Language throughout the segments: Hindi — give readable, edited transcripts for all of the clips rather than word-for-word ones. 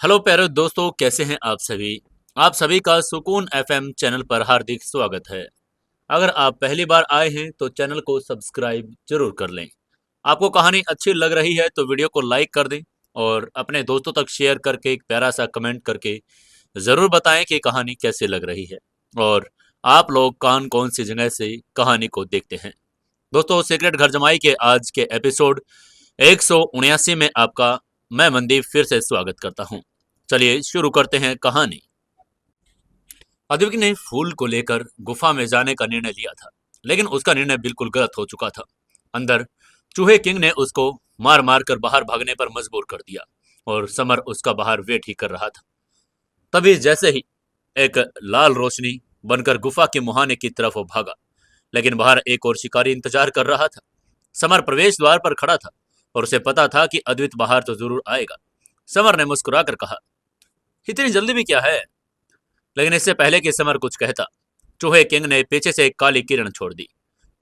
हेलो प्यारे दोस्तों, कैसे हैं आप सभी का सुकून एफएम चैनल पर हार्दिक स्वागत है। अगर आप पहली बार आए हैं तो चैनल को सब्सक्राइब जरूर कर लें। आपको कहानी अच्छी लग रही है तो वीडियो को लाइक कर दें और अपने दोस्तों तक शेयर करके एक प्यारा सा कमेंट करके ज़रूर बताएं कि कहानी कैसी लग रही है और आप लोग कौन कौन सी जगह से कहानी को देखते हैं। दोस्तों, सीक्रेट घर जमाई के आज के एपिसोड 179 में आपका मैं मनदीप फिर से स्वागत करता हूं। चलिए शुरू करते हैं कहानी। अद्विक ने फूल को लेकर गुफा में जाने का निर्णय लिया था, लेकिन उसका निर्णय बिल्कुल गलत हो चुका था। अंदर चूहे किंग ने उसको मार मार कर बाहर भागने पर मजबूर कर दिया और समर उसका बाहर वेट ही कर रहा था। तभी जैसे ही एक लाल रोशनी बनकर गुफा के मुहाने की तरफ वो भागा, लेकिन बाहर एक और शिकारी इंतजार कर रहा था। समर प्रवेश द्वार पर खड़ा था और उसे पता था कि अद्वित बाहर तो जरूर आएगा। समर ने मुस्कुराकर कहा, इतनी जल्दी भी क्या है? लेकिन इससे पहले कि समर कुछ कहता, चूहे किंग ने पीछे से एक काली किरण छोड़ दी।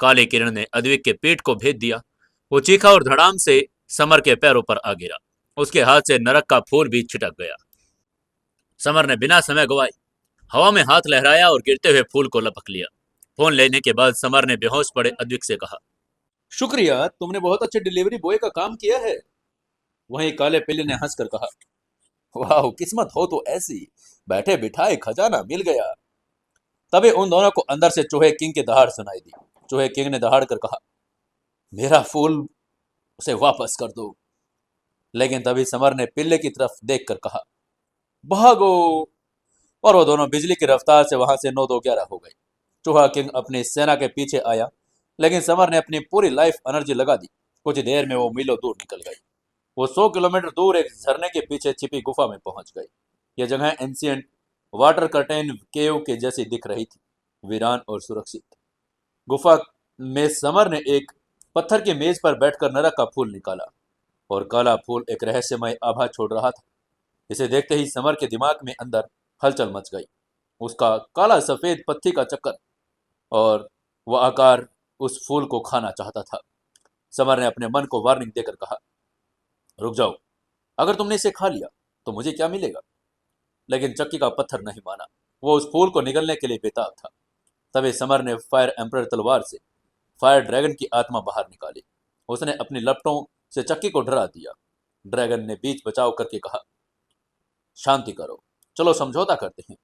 काली किरण ने अद्विक के पीठ को भेद दिया। वो चीखा और धड़ाम से समर के पैरों पर आ गिरा। उसके हाथ से नरक का फूल भी छिटक गया। समर ने बिना समय गवाए हवा में हाथ लहराया और गिरते हुए फूल को लपक लिया। फोन लेने के बाद समर ने बेहोश पड़े अद्विक से कहा, शुक्रिया, तुमने बहुत अच्छे डिलीवरी बॉय का काम किया है। वहीं काले पिल्ले ने हंसकर कहा, वाह, किस्मत हो तो ऐसी, बैठे बिठाए खजाना मिल गया। तभी उन दोनों को अंदर से चूहे किंग की दहाड़ सुनाई दी। चूहे किंग ने दहाड़ कर कहा, मेरा फूल उसे वापस कर दो। लेकिन तभी समर ने पिल्ले की तरफ देखकर कहा, भागो। और वो दोनों बिजली की रफ्तार से वहां से 9-2-11 हो गए। चूहा किंग अपनी सेना के पीछे आया, लेकिन समर ने अपनी पूरी लाइफ एनर्जी लगा दी। कुछ देर में वो मीलों दूर निकल गई। वो 100 किलोमीटर दूर एक झरने के पीछे छिपी गुफा में पहुंच गई। यह जगह एंशियंट वाटर कर्टेन केव के जैसी दिख रही थी, वीरान और सुरक्षित। गुफा में समर ने एक पत्थर की मेज पर बैठकर नरक का फूल निकाला और काला फूल एक रहस्यमय आभा छोड़ रहा था। इसे देखते ही समर के दिमाग में अंदर हलचल मच गई। उसका काला सफेद पत्ती का चक्कर और वह आकार उस फूल को खाना चाहता था। समर ने अपने मन को वार्निंग देकर कहा, रुक जाओ, अगर तुमने इसे खा लिया तो मुझे क्या मिलेगा? लेकिन चक्की का पत्थर नहीं माना। वो उस फूल को निगलने के लिए बेताब था। तभी समर ने फायर एम्पर तलवार से फायर ड्रैगन की आत्मा बाहर निकाली। उसने अपनी लपटों से चक्की को डरा दिया। ड्रैगन ने बीच बचाव करके कहा, शांति करो, चलो समझौता करते हैं।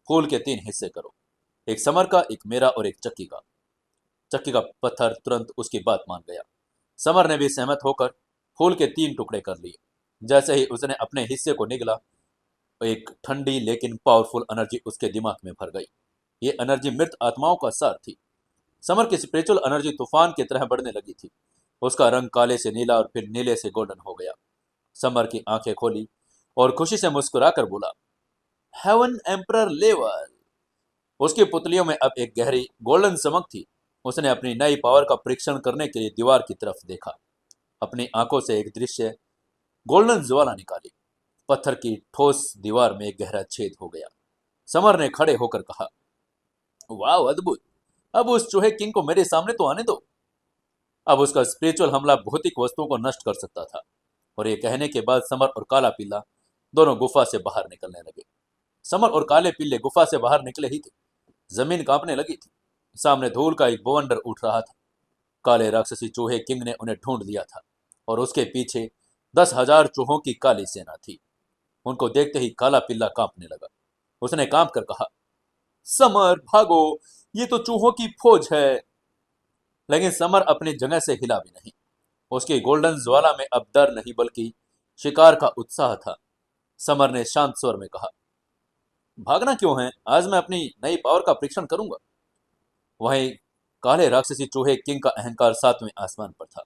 फूल के 3 हिस्से करो, एक समर का, एक मेरा और एक चक्की का। चक्की का पत्थर तुरंत उसकी बात मान गया। समर ने भी सहमत होकर फूल के 3 टुकड़े कर लिए। जैसे ही उसने अपने हिस्से को निगला, एक ठंडी लेकिन पावरफुल एनर्जी उसके दिमाग में भर गई। ये एनर्जी मृत आत्माओं का सार थी। समर की स्पिरिचुअल एनर्जी तूफान की तरह बढ़ने लगी थी। उसका रंग काले से नीला और फिर नीले से गोल्डन हो गया। समर की आंखें खोली और खुशी से मुस्कुराकर बोला, हेवन एम्परर लेवल। उसकी पुतलियों में अब एक गहरी गोल्डन चमक थी। उसने अपनी नई पावर का परीक्षण करने के लिए दीवार की तरफ देखा। अपनी आंखों से एक दृश्य गोल्डन ज्वाला निकाली। पत्थर की ठोस दीवार में एक गहरा छेद हो गया। समर ने खड़े होकर कहा, वाह, अद्भुत। अब उस चूहे किंग को मेरे सामने तो आने दो। अब उसका स्पिरिचुअल हमला भौतिक वस्तुओं को नष्ट कर सकता था। और ये कहने के बाद समर और काला पीला दोनों गुफा से बाहर निकलने लगे। समर और काले पीले गुफा से बाहर निकले ही थे, जमीन कांपने लगी थी। सामने धूल का एक बवंडर उठ रहा था। काले राक्षसी चूहे किंग ने उन्हें ढूंढ लिया था और उसके पीछे 10,000 चूहों की काली सेना थी। उनको देखते ही काला पिल्ला कांपने लगा। उसने कांप कर कहा, समर भागो, ये तो चूहों की फौज है। लेकिन समर अपनी जगह से हिला भी नहीं। उसकी गोल्डन ज्वाला में अब डर नहीं बल्कि शिकार का उत्साह था। समर ने शांत स्वर में कहा, भागना क्यों है, आज मैं अपनी नई पावर का परीक्षण करूंगा। वहीं काले राक्षसी चूहे किंग का अहंकार 7वें आसमान पर था।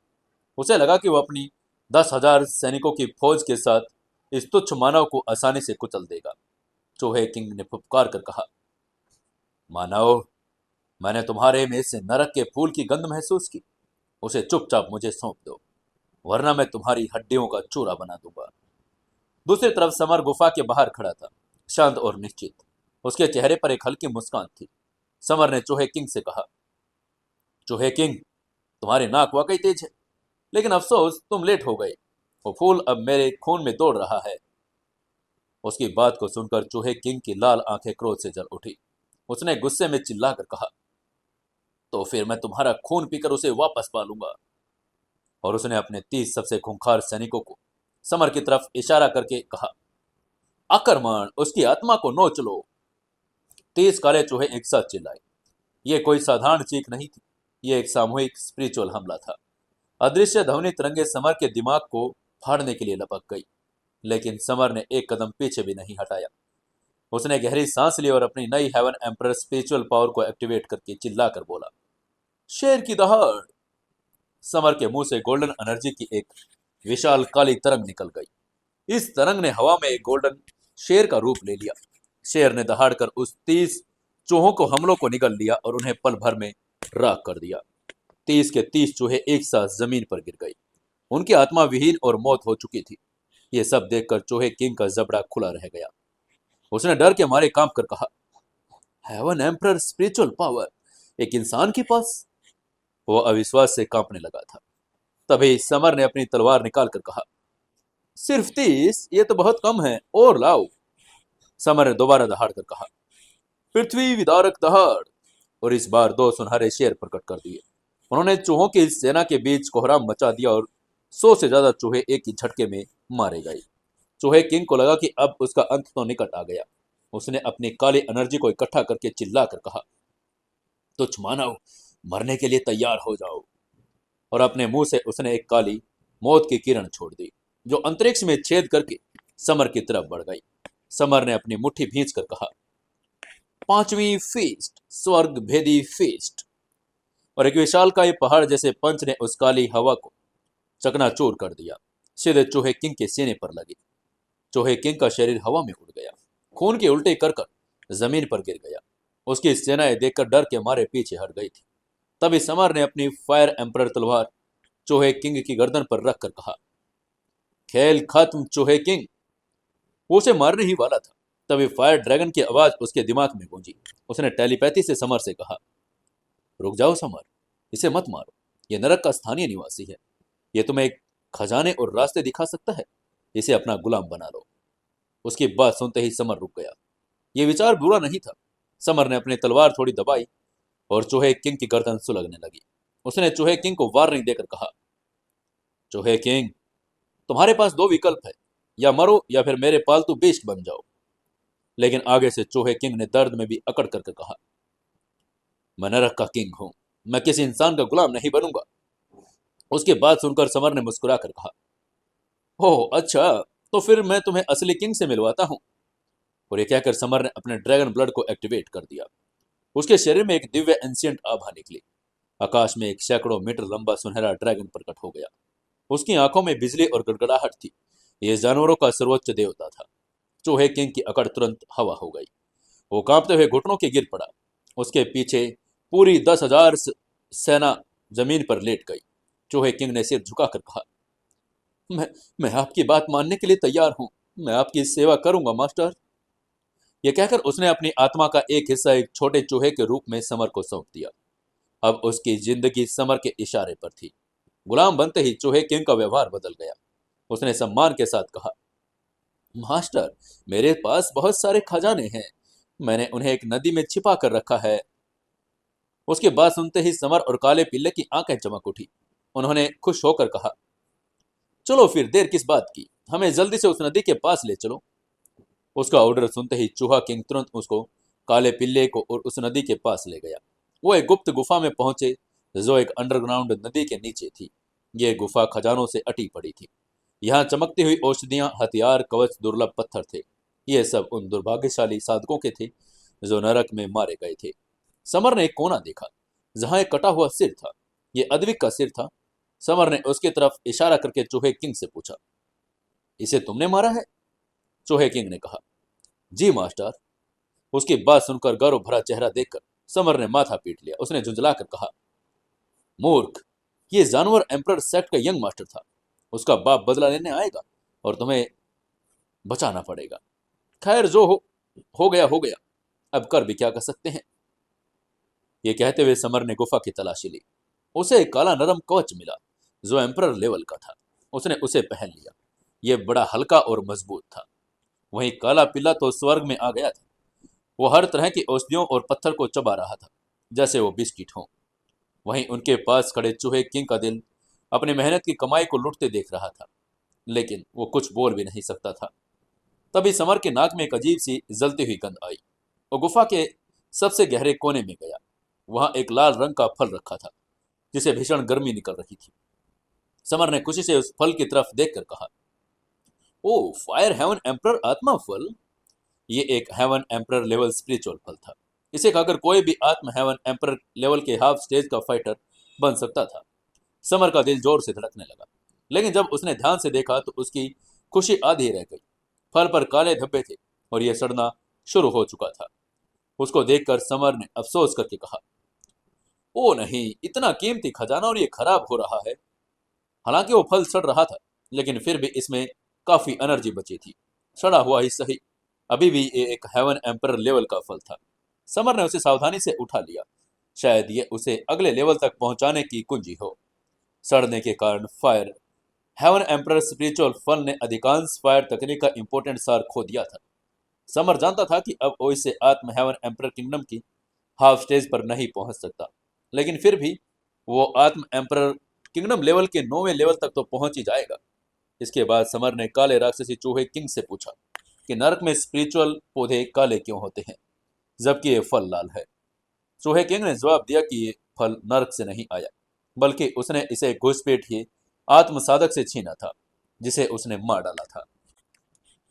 उसे लगा कि वो अपनी 10,000 सैनिकों की फौज के साथ इस तुच्छ मानव को आसानी से कुचल देगा। चूहे किंग ने फुफकार कर कहा, मानव, मैंने तुम्हारे में से नरक के फूल की गंध महसूस की। उसे चुपचाप मुझे सौंप दो, वरना मैं तुम्हारी हड्डियों का चूरा बना दूंगा। दूसरी तरफ समर गुफा के बाहर खड़ा था, शांत और निश्चित। उसके चेहरे पर एक हल्की मुस्कान थी। समर ने चूहे किंग से कहा, चूहे किंग, तुम्हारी नाक वाकई तेज है, लेकिन अफसोस तुम लेट हो गए। वो फूल अब मेरे खून में दौड़ रहा है। उसकी बात को सुनकर चूहे किंग की लाल आंखें क्रोध से जल उठी। उसने गुस्से में चिल्लाकर कहा, तो फिर मैं तुम्हारा खून पीकर उसे वापस पालूंगा। और उसने अपने 30 सबसे खूंखार सैनिकों को समर की तरफ इशारा करके कहा, आक्रमण, उसकी आत्मा को नोच लो। 30 काले चूहे एक साथ चिल्लाए। यह कोई साधारण चीख नहीं थी, यह एक सामूहिक स्पिरिचुअल हमला था। अदृश्य ध्वनि तिरंगे समर के दिमाग को फाड़ने के लिए लपक गई, लेकिन समर ने एक कदम पीछे भी नहीं हटाया। उसने गहरी सांस ली और अपनी नई हेवन एम्परर स्पिरिचुअल पावर को एक्टिवेट करके चिल्लाकर बोला, शेर की दहाड़। समर के मुंह से गोल्डन एनर्जी की एक विशाल काली तरंग निकल गई। इस तरंग ने हवा में एक गोल्डन शेर का रूप ले लिया। शेर ने दहाड़कर उस 30 चूहों को हमलों को निगल लिया और उन्हें पल भर में राख कर दिया। 30 के 30 चूहे एक साथ जमीन पर गिर गए। उनकी आत्मा विहीन और मौत हो चुकी थी। ये सब देखकर चूहे किंग का जबड़ा खुला रह गया। उसने डर के मारे कांप कर कहा, हेवन एम्परर स्पिरिचुअल पावर एक इंसान के पास? वो अविश्वास से कांपने लगा था। तभी समर ने अपनी तलवार निकालकर कहा, सिर्फ 30? ये तो बहुत कम है, और लाओ। समर ने दोबारा दहाड़ कर कहा, पृथ्वी विदारक दहाड़। और इस बार 2 सुनहरे शेर प्रकट कर दिए। उन्होंने चूहों की इस सेना के बीच कोहराम मचा दिया और 100 से ज्यादा चूहे एक ही झटके में मारे गए। चूहे किंग को लगा कि अब उसका अंत तो निकट आ गया। उसने अपनी काली एनर्जी को इकट्ठा करके चिल्लाकर कहा, तुच्छ मानव, मरने के लिए तैयार हो जाओ। और अपने मुंह से उसने एक काली मौत की किरण छोड़ दी, जो अंतरिक्ष में छेद करके समर की तरफ बढ़ गई। समर ने अपनी मुट्ठी भींच कर कहा, 5वीं फीस्ट, स्वर्ग भेदी फीस्ट। और एक विशालकाय पहाड़ जैसे पंच ने उस काली हवा को चकनाचूर कर दिया। सीधे चूहे किंग के सीने पर लगी। चूहे किंग का शरीर हवा में उड़ गया, खून के उल्टे कर कर जमीन पर गिर गया। उसकी सेनाएं देखकर डर के मारे पीछे हट गई थी। तभी समर ने अपनी फायर एम्परर तलवार चूहे किंग की गर्दन पर रखकर कहा, खेल खत्म चूहे किंग। वो उसे मारने ही वाला था। तभी फायर ड्रैगन की आवाज उसके दिमाग में गूंजी। उसने टेलीपैथी से समर से कहा, रुक जाओ समर, इसे मत मारो। यह नरक का स्थानीय निवासी है। यह तुम्हें एक खजाने और रास्ते दिखा सकता है। इसे अपना गुलाम बना लो। उसकी बात सुनते ही समर रुक गया। यह विचार बुरा नहीं था। समर ने अपनी तलवार थोड़ी दबाई और चूहे किंग की गर्दन सुलगने लगी। उसने चूहे किंग को वार्निंग देकर कहा, चूहे किंग, तुम्हारे पास 2 विकल्प है, या मरो या फिर मेरे पालतू बेस्ट बन जाओ। लेकिन आगे से चूहे किंग ने दर्द में भी अकड़ करके कहा, मैं नरक का किंग हूं, मैं किसी इंसान का गुलाम नहीं बनूंगा। उसकी बात सुनकर समर ने मुस्कुराकर कहा, ओह अच्छा, तो फिर मैं तुम्हें असली किंग से मिलवाता हूं। और यह कहकर समर ने अपने ड्रैगन ब्लड को एक्टिवेट कर दिया। उसके शरीर में एक दिव्य एंशियंट आभा निकली। आकाश में एक सैकड़ों मीटर लंबा सुनहरा ड्रैगन प्रकट हो गया। उसकी आंखों में बिजली और गड़गड़ाहट थी। यह जानवरों का सर्वोच्च देवता था। चूहे किंग की अकड़ तुरंत हवा हो गई। वो कांपते हुए घुटनों के गिर पड़ा। उसके पीछे पूरी 10,000 सेना जमीन पर लेट गई। चूहे किंग ने सिर झुकाकर कहा, मैं मैं आपकी बात मानने के लिए तैयार हूं। मैं आपकी सेवा करूंगा मास्टर। यह कहकर उसने अपनी आत्मा का एक हिस्सा एक छोटे चूहे के रूप में समर को सौंप दिया। अब उसकी जिंदगी समर के इशारे पर थी। गुलाम बनते ही चूहे किंग का व्यवहार बदल गया। उसने सम्मान के साथ कहा, मास्टर, मेरे पास बहुत सारे खजाने हैं। मैंने उन्हें एक नदी में छिपा कर रखा है। उसकी बात सुनते ही समर और काले पिल्ले की आंखें चमक उठी। उन्होंने खुश होकर कहा, चलो फिर देर किस बात की, हमें जल्दी से उस नदी के पास ले चलो। उसका ऑर्डर सुनते ही चूहा किंग तुरंत उसको, काले पिल्ले को और उस नदी के पास ले गया। वो एक गुप्त गुफा में पहुंचे जो एक अंडरग्राउंड नदी के नीचे थी। ये गुफा खजानों से अटी पड़ी थी। यहाँ चमकती हुई औषधियां, हथियार, कवच, दुर्लभ पत्थर थे। ये सब उन दुर्भाग्यशाली साधकों के थे जो नरक में मारे गए थे। समर ने एक कोना देखा जहां एक कटा हुआ सिर था। ये अद्विक का सिर था। समर ने उसकी तरफ इशारा करके चूहे किंग से पूछा, इसे तुमने मारा है? चूहे किंग ने कहा, जी मास्टर। उसकी बात सुनकर गौरव भरा चेहरा देखकर समर ने माथा पीट लिया। उसने झुंझलाकर कहा, मूर्ख, ये जानवर एम्परर सेट का यंग मास्टर था। उसका बाप बदला लेने आएगा और तुम्हें बचाना पड़ेगा। खैर, जो हो गया हो गया। अब कर भी क्या कर सकते हैं। ये कहते हुए समर ने गुफा की तलाशी ली। उसे एक काला नरम कवच मिला जो एम्परर लेवल का था। उसने उसे पहन लिया। यह बड़ा हल्का और मजबूत था। वहीं काला पिल्ला तो स्वर्ग में आ गया था। वो हर तरह की औषधियों और पत्थर को चबा रहा था, जैसे वो बिस्किट हो। वहीं उनके पास खड़े चूहे किंग का दिल अपनी मेहनत की कमाई को लुटते देख रहा था, लेकिन वो कुछ बोल भी नहीं सकता था। तभी समर के नाक में एक अजीब सी जलती हुई गंध आई। वो गुफा के सबसे गहरे कोने में गया। वहां एक लाल रंग का फल रखा था, जिसे भीषण गर्मी निकल रही थी। समर ने खुशी से उस फल की तरफ देखकर कहा, ओ फायर हेवन एम्परर आत्मा फल। ये एक हेवन एम्परर लेवल स्पिरिचुअल फल था। इसे खाकर कोई भी आत्म हेवन एम्परर लेवल के हाफ स्टेज का फाइटर बन सकता था। समर का दिल जोर से धड़कने लगा, लेकिन जब उसने ध्यान से देखा तो उसकी खुशी आधी रह गई। फल पर काले धब्बे थे और यह सड़ना शुरू हो चुका था। उसको देखकर समर ने अफसोस करके कहा, ओ नहीं, इतना कीमती खजाना और ये खराब हो रहा है। हालांकि वो फल सड़ रहा था, लेकिन फिर भी इसमें काफी एनर्जी बची थी। सड़ा हुआ ही सही, अभी भी ये एक हेवन एम्परर लेवल का फल था। समर ने उसे सावधानी से उठा लिया। शायद ये उसे अगले लेवल तक पहुंचाने की कुंजी हो। सड़ने के कारण फायर हेवन एम्परर स्पिरिचुअल फल ने अधिकांश फायर तकनीक का इंपोर्टेंट सार खो दिया था। समर जानता था कि अब वो इसे आत्म हेवन एम्परर किंगडम की हाफ स्टेज पर नहीं पहुंच सकता, लेकिन फिर भी वो आत्म एम्परर किंगडम लेवल के 9वें लेवल तक तो पहुंच ही जाएगा। इसके बाद समर ने काले राक्षसी चूहे किंग से पूछा कि नरक में स्पिरिचुअल पौधे काले क्यों होते हैं, जबकि ये फल लाल है। चूहे किंग ने जवाब दिया कि ये फल नरक से नहीं आया, बल्कि उसने इसे घुसपैठ के आत्म साधक से छीना था, जिसे उसने मार डाला था।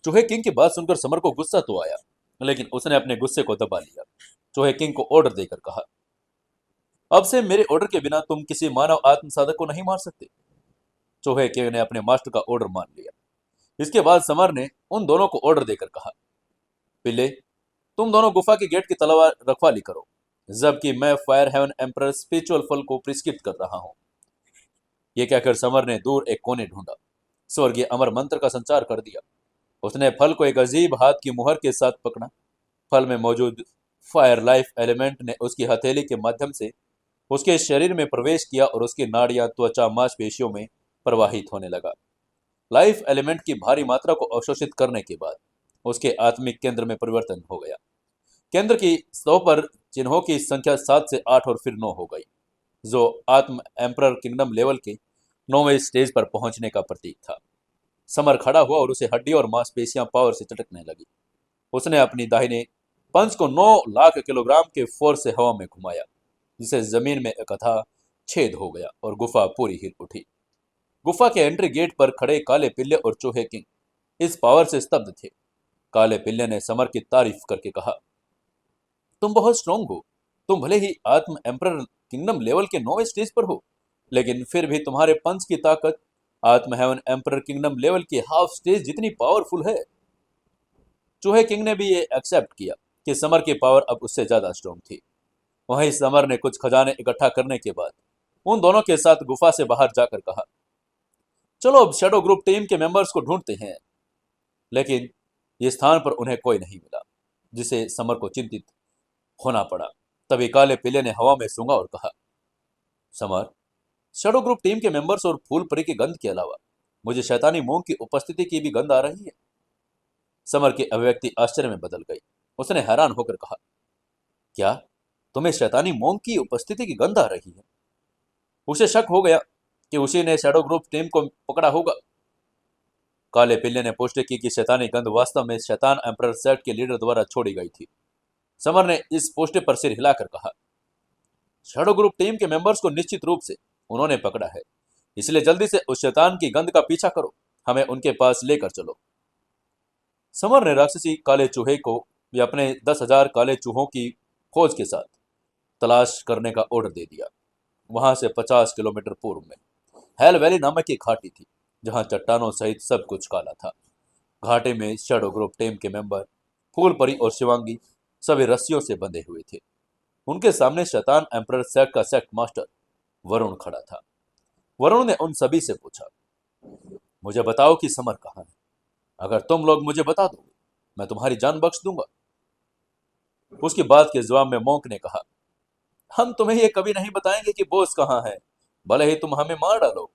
चूहे किंग की बात सुनकर समर को गुस्सा तो आया, लेकिन उसने अपने गुस्से को दबा लिया। चूहे किंग को ऑर्डर देकर कहा, अब से मेरे ऑर्डर के बिना तुम किसी मानव आत्म साधक को नहीं मार सकते। चूहे किंग ने अपने मास्टर का ऑर्डर मान लिया। इसके बाद समर ने उन दोनों को ऑर्डर देकर कहा, पिल्ले, तुम दोनों गुफा के गेट की तलवार रखवाली करो, जबकि मैं फायर हेवन एम्परर स्पिरिचुअल फल को प्रिस्क्रिप्ट कर रहा हूं। यह कहकर समर ने दूर एक कोने ढूंढा, स्वर्गीय अमर मंत्र का संचार कर दिया। उसने फल को एक अजीब हाथ की मुहर के साथ पकड़ा। फल में मौजूद फायर लाइफ एलिमेंट ने उसकी हथेली के माध्यम से उसके शरीर में प्रवेश किया और उसकी नाड़ियां, त्वचा, मांसपेशियों में प्रवाहित होने लगा। लाइफ एलिमेंट की भारी मात्रा को अवशोषित करने के बाद उसके आत्मिक केंद्र में परिवर्तन हो गया। केंद्र की 100 पर चिन्हों की संख्या 7 से 8 और फिर 9 हो गई, जो आत्म एम्परर किंगडम लेवल के 9वें स्टेज पर पहुंचने का प्रतीक था। समर खड़ा हुआ और उसे हड्डी और मांसपेशियां पावर से चटकने लगी। उसने अपनी दाहिने पंच को 9 लाख किलोग्राम के फोर्स से हवा में घुमाया, जिसे जमीन में एक अथाह छेद हो गया और गुफा पूरी हिल उठी। गुफा के एंट्री गेट पर खड़े काले पिल्ले और चूहे किंग इस पावर से स्तब्ध थे। काले पिल्ले ने समर की तारीफ करके कहा, तुम बहुत स्ट्रांग हो। तुम भले ही आत्म एम्परर किंगडम लेवल के 9वें स्टेज पर हो, लेकिन फिर भी तुम्हारे पंच की ताकत आत्म हेवन एम्परर किंगडम लेवल की हाफ स्टेज जितनी पावरफुल है। चूहे किंग ने भी ये एक्सेप्ट किया कि समर की पावर अब उससे ज्यादा स्ट्रांग थी। वहीं समर ने कुछ खजाने इकट्ठा करने के बाद उन दोनों के साथ गुफा से बाहर जाकर कहा, चलो अब शैडो ग्रुप टीम के मेंबर्स को ढूंढते हैं। लेकिन ये स्थान पर उन्हें कोई नहीं मिला, जिसे समर को चिंतित होना पड़ा। तभी काले पिल्ले ने हवा में सूंघा और कहा, समर, शैडो ग्रुप टीम के मेंबर्स और फूल परी की गंध के अलावा मुझे शैतानी मूंग की उपस्थिति की भी गंध आ रही है। समर की अभिव्यक्ति आश्चर्य में बदल गई। उसने हैरान होकर कहा, क्या तुम्हें शैतानी मूंग की उपस्थिति की गंध आ रही है? उसे शक हो गया कि उसी ने शैडो ग्रुप टीम को पकड़ा होगा। काले पिल्ले ने पुष्टि की कि शैतानी गंध वास्तव में शैतान एम्परर सेट के लीडर द्वारा छोड़ी गई थी। समर ने इस पुष्टि पर सिर हिलाकर कहा, शैडो ग्रुप टीम के मेंबर्स को निश्चित रूप से उन्होंने पकड़ा है, इसलिए जल्दी से उस शैतान की गंध का पीछा करो, हमें उनके पास लेकर चलो। समर ने राक्षसी काले चूहे को भी अपने 10,000 काले चूहों की फौज के साथ तलाश करने का ऑर्डर दे दिया। वहां से 50 किलोमीटर पूर्व में हेल वैली नामक एक घाटी थी, जहां चट्टानों सहित सब कुछ काला था। घाटी में शैडो ग्रुप टीम के मेंबर फूल परी और शिवांगी सभी रस्सियों से बंधे हुए थे। उनके सामने शैतान एम्परर सेट का सेक्ट मास्टर वरुण खड़ा था। वरुण ने उन सभी से पूछा, मुझे बताओ कि समर कहाँ है। अगर तुम लोग मुझे बता दोगे, मैं तुम्हारी जान बख्श दूंगा। उसकी बात के जवाब में मोंक ने कहा, हम तुम्हें यह कभी नहीं बताएंगे कि बॉस कहाँ है, भले ही तुम हमें मार डालो।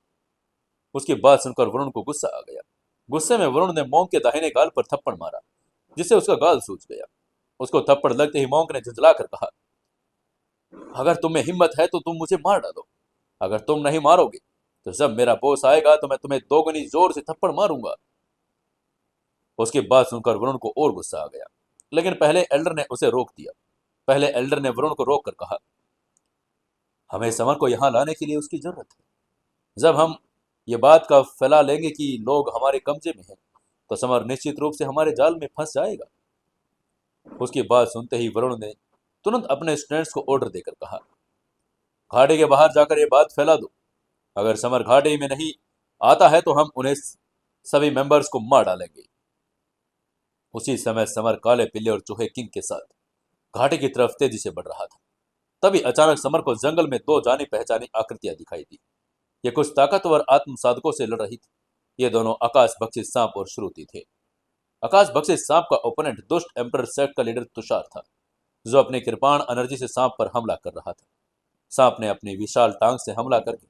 उसकी बात सुनकर वरुण को गुस्सा आ गया। गुस्से में वरुण ने मोंक के दाहिने गाल पर थप्पड़ मारा जिससे उसका गाल सूज गया। उसको थप्पड़ लगते ही मॉन्क ने झुंझलाकर कहा, अगर तुम में हिम्मत है तो तुम मुझे मार डालो। अगर तुम नहीं मारोगे तो जब मेरा बॉस आएगा तो मैं तुम्हें दोगुनी जोर से थप्पड़ मारूंगा। उसकी बात सुनकर वरुण को और गुस्सा आ गया, लेकिन पहले एल्डर ने उसे रोक दिया। पहले एल्डर ने वरुण को रोक कर कहा, हमें समर को यहाँ लाने के लिए उसकी जरूरत है। जब हम ये बात का फैला लेंगे कि लोग हमारे कब्जे में हैं, तो समर निश्चित रूप से हमारे जाल में फंस जाएगा। उसकी बात सुनते ही वरुण ने तुरंत अपने स्टूडेंट्स को ऑर्डर देकर कहा, घाटी के बाहर जाकर ये बात फैला दो। अगर समर घाटी में नहीं आता है तो हम उन्हें सभी मेंबर्स को मार डालेंगे। उसी समय समर काले पिल्ले और चूहे किंग के साथ घाटी की तरफ तेजी से बढ़ रहा था। तभी अचानक समर को जंगल में दो जानी पहचानी आकृतियां दिखाई दी। ये कुछ ताकतवर आत्म साधकों से लड़ रही थी। ये दोनों आकाश बख्शी सांप और श्रुति थे। आकाश बख्शी सांप का ओपोनेंट दुष्ट एम्पर सेक्ट का लीडर तुषार था, जो अपनी कृपाण एनर्जी से सांप पर हमला कर रहा था। सांप ने अपनी विशाल टांग से हमला करके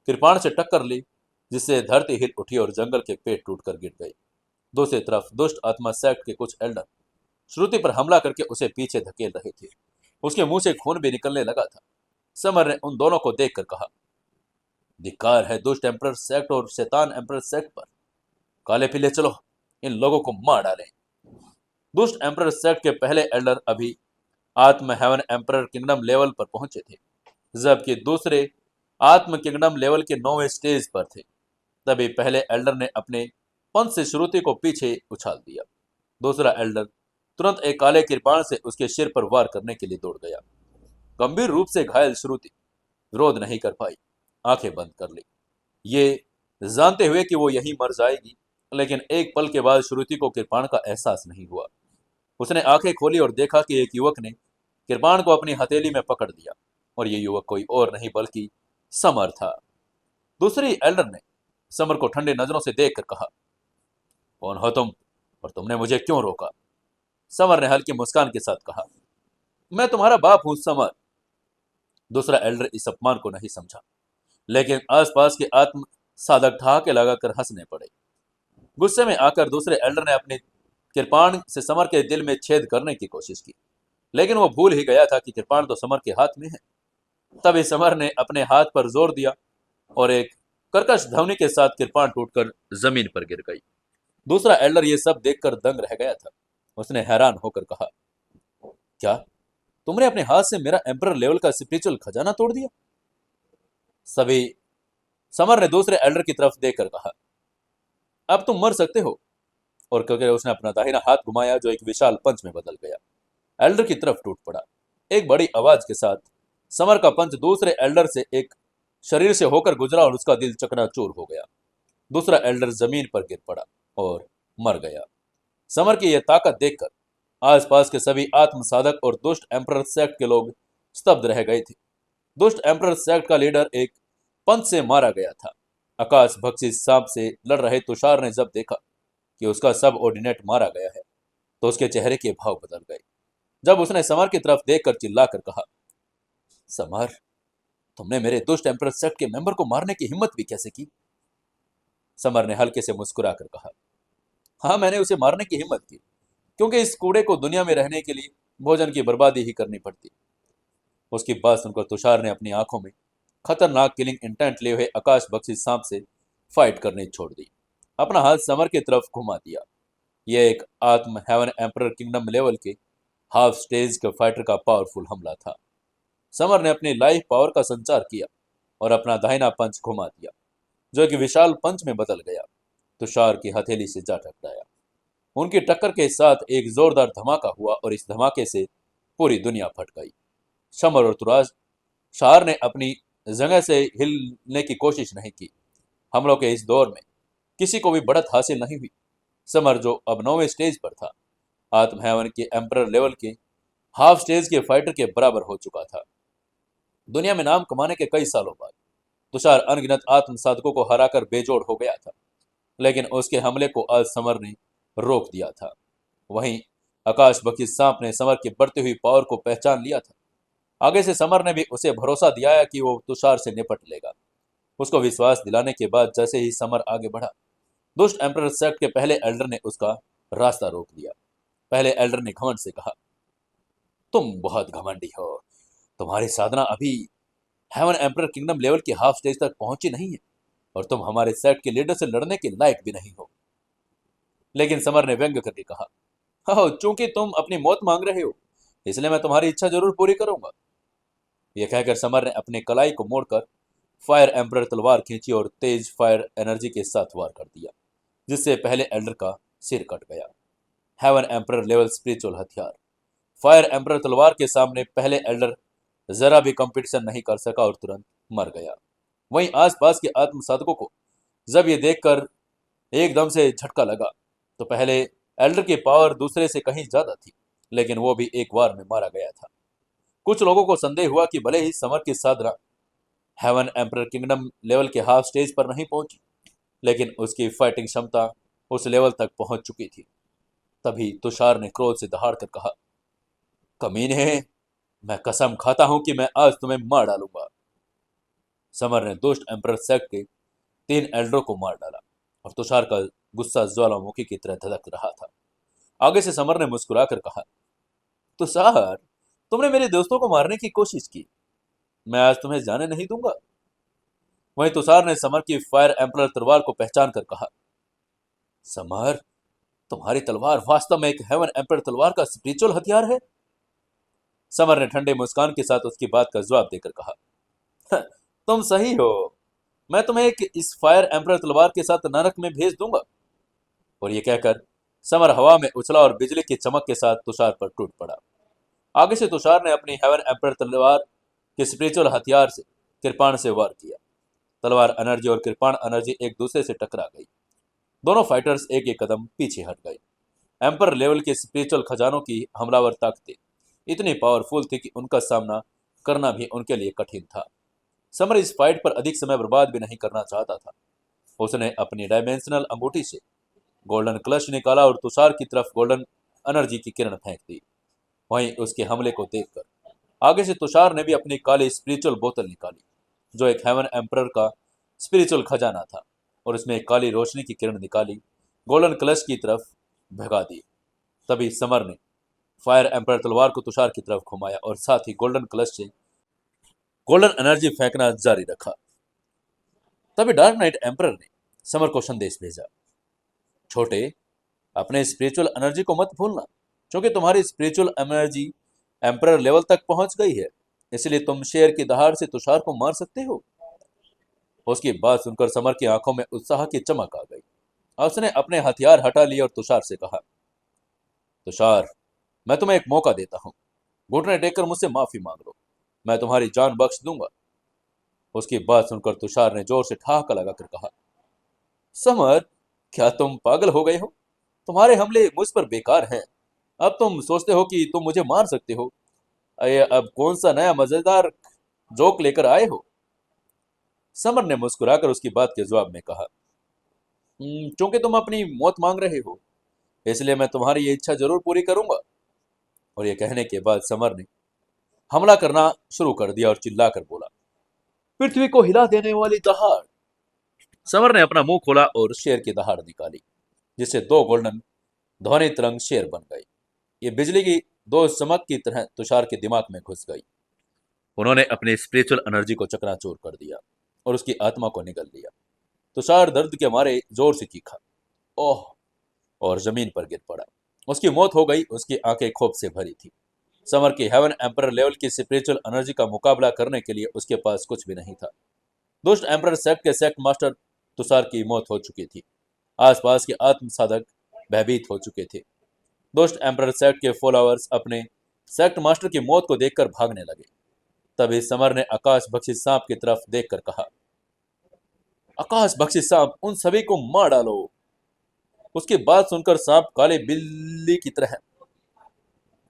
कृपाण से टक्कर ली, जिससे धरती हिल उठी और जंगल के पेड़ टूटकर गिर गए। दूसरी तरफ दुष्ट आत्मा सेक्ट के कुछ एल्डर श्रुति पर हमला करके उसे पीछे धकेल रहे थे। उसके मुंह से खून भी निकलने लगा था। समर ने उन दोनों को देखकर कहा, धिक्कार है दुष्ट एम्परर सेक्ट और शैतान एम्परर सेक्ट पर। काले पीले चलो, इन लोगों को मार डालें। दुष्ट एम्परर सेक्ट के पहले एल्डर अभी आत्म हेवन एम्परर किंगडम लेवल पर पहुंचे थे, जबकि दूसरे आत्म किंगडम लेवल के 9वें स्टेज पर थे। तभी पहले एल्डर ने अपने पंथ से श्रुति को पीछे उछाल दिया। दूसरा एल्डर तुरंत एक काले कृपाण से उसके सिर पर वार करने के लिए दौड़ गया। गंभीर रूप से घायल श्रुति विरोध नहीं कर पाई, आंखें बंद कर ली, ये जानते हुए कि वो यहीं मर जाएगी। लेकिन एक पल के बाद श्रुति को कृपाण का एहसास नहीं हुआ। उसने आंखें खोली और देखा कि एक युवक ने कृपाण को अपनी हथेली में पकड़ लिया, और ये युवक कोई और नहीं बल्कि समर था। दूसरी एल्डर ने समर को ठंडे नजरों से देखकर कहा, कौन हो तुम और तुमने मुझे क्यों रोका? समर ने हल्की मुस्कान के साथ कहा, मैं तुम्हारा बाप हूं समर। दूसरा एल्डर इस अपमान को नहीं समझा, लेकिन आसपास के आत्म साधक ठहाके लगाकर हंसने पड़े। गुस्से में आकर दूसरे एल्डर ने अपने कृपाण से समर के दिल में छेद करने की कोशिश की, लेकिन वो भूल ही गया था कि कृपाण तो समर के हाथ में है। तभी समर ने अपने हाथ पर जोर दिया और एक कर्कश ध्वनि के साथ कृपाण टूटकर जमीन पर गिर गई। दूसरा एल्डर ये सब देखकर दंग रह गया था। उसने हैरान होकर कहा, क्या तुमने अपने हाथ से मेरा एम्परर लेवल का स्पिरिचुअल खजाना तोड़ दिया? सभी समर ने दूसरे एल्डर की तरफ देखकर कहा, अब तुम मर सकते हो। और कहकर उसने अपना दाहिना हाथ घुमाया, जो एक विशाल पंच में बदल गया। एल्डर की तरफ टूट पड़ा। एक बड़ी आवाज के साथ समर का पंच दूसरे एल्डर से एक शरीर से होकर गुजरा और उसका दिल चकनाचूर हो गया। दूसरा एल्डर जमीन पर गिर पड़ा और मर गया। समर की यह ताकत देखकर आसपास के सभी आत्म साधक और दुष्ट एम्परर सेक्ट के लोग स्तब्ध रह गए थे। दुष्ट एम्परर सेक्ट का लीडर एक पंच से मारा गया था। आकाश भक्षी सांप से लड़ रहे तुषार ने जब देखा कि उसका सब ऑर्डिनेट मारा गया है, तो उसके चेहरे के भाव बदल गए। जब उसने समर की तरफ देखकर चिल्लाकर कहा, समर, तुमने मेरे दुष्ट एम्परर सेक्ट के मेंबर को मारने की हिम्मत भी कैसे की? समर ने हल्के से मुस्कुराकर कहा, हाँ, मैंने उसे मारने की हिम्मत की, क्योंकि इस कूड़े को दुनिया में रहने के लिए भोजन की बर्बादी ही करनी पड़ती। उसकी बात सुनकर तुषार ने अपनी आंखों में खतरनाक किलिंग इंटेंट लिए हुए आकाश बख्शी सांप से फाइट करनी छोड़ दी। अपना हाथ समर की तरफ घुमा दिया। यह एक आत्म हेवन एम्परर किंगडम लेवल के हाफ स्टेज के फाइटर का पावरफुल हमला था। समर ने अपनी लाइफ पावर का संचार किया और अपना दाहिना पंच घुमा दिया, जो एक विशाल पंच में बदल गया। तुषार की हथेली से जा टकराया। उनकी टक्कर के साथ एक जोरदार धमाका हुआ और इस धमाके से पूरी दुनिया फट गई। समर और तुषार ने अपनी जगह से हिलने की कोशिश नहीं की। हमलों के इस दौर में किसी को भी बढ़त हासिल नहीं हुई। समर, जो अब 9वें स्टेज पर था, आत्म हेवन के एम्परर लेवल के हाफ स्टेज के फाइटर के बराबर हो चुका था। दुनिया में नाम कमाने के कई सालों बाद तुषार अनगिनत आत्म साधकों को हराकर बेजोड़ हो गया था, लेकिन उसके हमले को आज समर ने रोक दिया था। वहीं आकाश बख्शी सांप ने समर की बढ़ती हुई पावर को पहचान लिया था। आगे से समर ने भी उसे भरोसा दिलाया कि वो तुषार से निपट लेगा। उसको विश्वास दिलाने के बाद जैसे ही समर आगे बढ़ा, दुष्ट एम्परर सेक्ट के पहले एल्डर ने उसका रास्ता रोक दिया। पहले एल्डर ने घमंड से कहा। तुम बहुत घमंडी हो। तुम्हारी साधना अभी हेवन एम्परर किंगडम लेवल की हाफ स्टेज तक पहुंची नहीं है और तुम हमारे सेट के लीडर से लड़ने के लायक भी नहीं हो। लेकिन समर ने व्यंग करके कहा, हो चूंकि तुम अपनी मौत मांग रहे हो इसलिए मैं तुम्हारी इच्छा जरूर पूरी करूंगा। यह कहकर समर ने अपनी कलाई को मोड़कर फायर एम्परर तलवार खींची और तेज फायर एनर्जी के साथ वार कर दिया, जिससे पहले एल्डर का सिर कट गया। हेवन एम्परर लेवल स्पिरिचुअल हथियार। फायर एम्परर तलवार के सामने पहले एल्डर जरा भी कंपटीशन नहीं कर सका और तुरंत मर गया। वहीं आसपास के आत्म साधकों को जब ये देखकर एकदम से झटका लगा तो पहले एल्डर की पावर दूसरे से कहीं ज्यादा थी, लेकिन वो भी एक वार में मारा गया था। कुछ लोगों को संदेह हुआ कि भले ही समर की साधना हेवन एम्परर किंगडम लेवल के हाफ स्टेज पर नहीं पहुंची, लेकिन उसकी फाइटिंग क्षमता उस लेवल तक पहुंच चुकी थी। तभी तुषार ने क्रोध से दहाड़ कर कहा, कमीने, मैं कसम खाता हूं कि मैं आज तुम्हें मार डालूंगा। समर ने दुष्ट एम्परर सेक्ट के 3 एल्डरों को मार डाला और तुषार का गुस्सा ज्वालामुखी की तरह धधक रहा था। आगे से समर ने मुस्कुराकर कहा, तुषार, तुमने मेरे दोस्तों को मारने की कोशिश की, मैं आज तुम्हें जाने नहीं दूंगा। वहीं तुषार ने समर की फायर एम्परर तलवार को पहचान कर कहा, समर, तुम्हारी तलवार वास्तव में एक हेवन एम्परर तलवार का स्पिरिचुअल हथियार है। समर ने ठंडे मुस्कान के साथ उसकी बात का जवाब देकर कहा, तुम सही हो, मैं तुम्हें एक इस फायर एम्परर तलवार के साथ नरक में भेज दूंगा। और यह कहकर समर हवा में उछला और बिजली की चमक के साथ तुषार पर टूट पड़ा। आगे से तुषार ने अपनी हेवन एम्परर तलवार के स्पिरिचुअल हथियार से कृपाण से वार किया। तलवार एनर्जी और कृपाण एनर्जी एक दूसरे से टकरा गई। दोनों फाइटर्स एक एक कदम पीछे हट गए। एम्पर लेवल के स्पिरिचुअल खजानों की हमलावर ताकतें इतनी पावरफुल थी कि उनका सामना करना भी उनके लिए कठिन था। समर इस फाइट पर अधिक समय बर्बाद भी नहीं करना चाहता था। उसने अपनी डायमेंशनल अंगूठी से गोल्डन क्लच निकाला और तुषार की तरफ गोल्डन एनर्जी की किरण फेंक दी। वहीं उसके हमले को देखकर आगे से तुषार ने भी अपनी काली स्पिरिचुअल बोतल निकाली, जो एक हेवन एम्परर का स्पिरिचुअल खजाना था, और उसमें एक काली रोशनी की किरण निकाली गोल्डन क्लच की तरफ भगा दी। तभी समर ने फायर एम्परर तलवार को तुषार की तरफ घुमाया और साथ ही गोल्डन क्लच से गोल्डन एनर्जी फेंकना जारी रखा। तभी डार्क नाइट एम्परर ने समर को संदेश भेजा, छोटे, अपने स्पिरिचुअल एनर्जी को मत भूलना, क्योंकि तुम्हारी स्पिरिचुअल एनर्जी एम्परर लेवल तक पहुंच गई है, इसलिए तुम शेर की दहाड़ से तुषार को मार सकते हो। उसकी बात सुनकर समर की आंखों में उत्साह की चमक आ गई। उसने अपने हथियार हटा लिए और तुषार से कहा, तुषार, मैं तुम्हें एक मौका देता हूं, घुटने टेककर मुझसे माफी मांग लो, मैं तुम्हारी जान बख्श दूंगा। उसकी बात सुनकर तुषार ने जोर से ठहाका लगाकर कहा, समर, क्या तुम पागल हो गए हो? तुम्हारे हमले मुझ पर बेकार हैं। अब तुम सोचते हो कि तुम मुझे मार सकते हो। अब कौन सा नया मजेदार जोक लेकर आए हो? समर ने मुस्कुराकर उसकी बात के जवाब में कहा, क्योंकि तुम अपनी मौत मांग रहे हो इसलिए मैं तुम्हारी ये इच्छा जरूर पूरी करूंगा। और ये कहने के बाद समर ने हमला करना शुरू कर दिया और चिल्लाकर बोला, पृथ्वी को हिला देने वाली दहाड़। समर ने अपना मुंह खोला और शेर की दहाड़ निकाली, जिससे 2 गोल्डन ध्वनि तरंग शेर बन गई। ये बिजली की 2 चमक की तरह तुषार के दिमाग में घुस गई। उन्होंने अपनी स्पिरिचुअल एनर्जी को चकनाचूर कर दिया और उसकी आत्मा को निगल लिया। तुषार दर्द के मारे जोर से चीखा, ओह, और जमीन पर गिर पड़ा। उसकी मौत हो गई। उसकी आंखें खूब से भरी थी। समर की हेवन एम्परर लेवल की स्पिरिचुअल एनर्जी का मुकाबला करने के लिए उसके पास कुछ भी नहीं था। दुष्ट एम्परर सेक्ट के सेक्ट मास्टर तुषार की मौत हो चुकी थी। आसपास के आत्म साधक भयभीत हो चुके थे। दुष्ट एम्परर सेक्ट के फॉलोअर्स अपने सेक्ट मास्टर की मौत को देखकर भागने लगे। तभी समर ने आकाश बख्शी सांप की तरफ देखकर कहा, आकाश बख्शी सांप, उन सभी को मार डालो। उसकी बात सुनकर सांप काले बिल्ली की तरह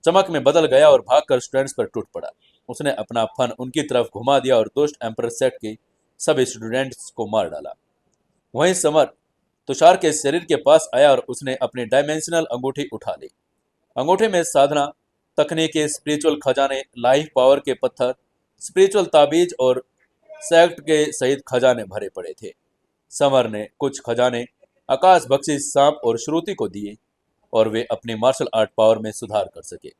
चमक में बदल गया और भागकर स्टूडेंट्स पर टूट पड़ा। उसने अपना फन उनकी तरफ घुमा दिया और दुष्ट एम्परर सेट के सभी स्टूडेंट्स को मार डाला। वहीं समर तुषार के शरीर के पास आया और उसने अपनी डायमेंशनल अंगूठी उठा ली। अंगूठे में साधना तकनीकें, स्पिरिचुअल खजाने, लाइफ पावर के पत्थर, स्पिरिचुअल ताबीज और सेक्ट के सहित खजाने भरे पड़े थे। समर ने कुछ खजाने आकाश बख्शी सांप और श्रुति को दिए और वे अपनी मार्शल आर्ट पावर में सुधार कर सके।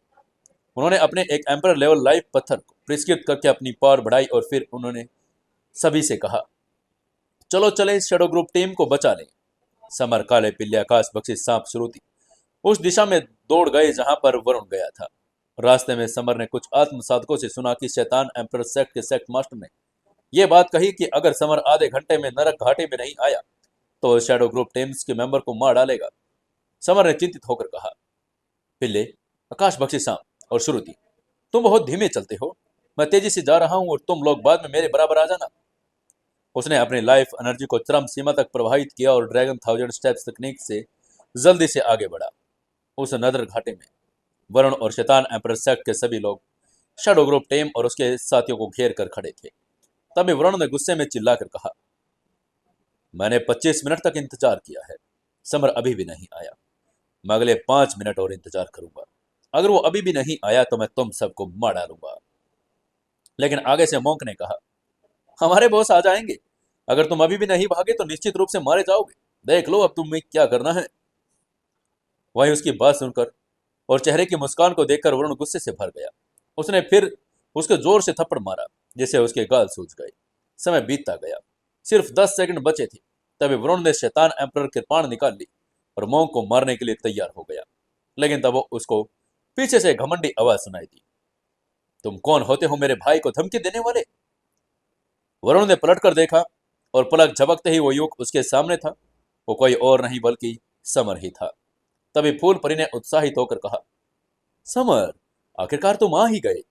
उन्होंने अपने एक एम्पर लेवल लाइफ पत्थर को परिष्कृत करके अपनी पावर बढ़ाई और फिर उन्होंने सभी से कहा, चलो चले इस शैडो ग्रुप टीम को बचा लें। समर, काले पिल्ले, आकाश बख्शी, सांप, श्रुति उस दिशा में दौड़ गए जहां पर वरुण गया था। रास्ते में समर ने कुछ आत्म साधकों से सुना कि शैतान एम्पर सेक्ट के सेक्ट मास्टर ने यह बात कही कि अगर समर आधे घंटे में नरक घाटी में नहीं आया तो शैडो ग्रुप टीम्स के मेंबर को मार डालेगा। समर ने चिंतित होकर कहा, पिल्ले, आकाश बख्शी, सांप और श्रुति, तुम बहुत धीमे चलते हो। मैं तेजी से जा रहा हूं और तुम लोग बाद में मेरे बराबर आ जाना। उसने अपनी लाइफ एनर्जी को चरम सीमा तक प्रवाहित किया और ड्रैगन 1000 स्टेप्स तकनीक से जल्दी से आगे बढ़ा। उस नदर घाटे में वरुण और शैतान एम्पर सेक्ट के सभी लोग शैडो ग्रुप टीम और उसके साथियों को घेर कर खड़े थे। तभी वरुण ने गुस्से में चिल्लाकर कहा, मैंने 25 मिनट तक इंतजार किया है, समर अभी भी नहीं आया। मैं अगले 5 मिनट और इंतजार करूंगा। अगर वो अभी भी नहीं आया तो मैं तुम सबको मार डालूंगा। लेकिन आगे से मोंक ने कहा, हमारे बॉस आ जाएंगे। अगर तुम अभी भी नहीं भागे तो निश्चित रूप से मारे जाओगे। देख लो अब तुम्हें क्या करना है। वहीं उसकी बात सुनकर और चेहरे की मुस्कान को देखकर वरुण गुस्से से भर गया। उसने फिर उसके जोर से थप्पड़ मारा जिससे उसके गाल सूज गए। समय बीतता गया। सिर्फ 10 सेकंड बचे थे। तभी वरुण ने शैतान एम्परर कृपाण निकाल ली और मोंक को मारने के लिए तैयार हो गया। लेकिन तब उसको पीछे से घमंडी आवाज सुनाई दी, तुम कौन होते हो मेरे भाई को धमकी देने वाले? वरुण ने पलट कर देखा और पलक झपकते ही वो युवक उसके सामने था। वो कोई और नहीं बल्कि समर ही था। तभी फूल परी ने उत्साहित होकर कहा, समर, आखिरकार तुम आ ही गए।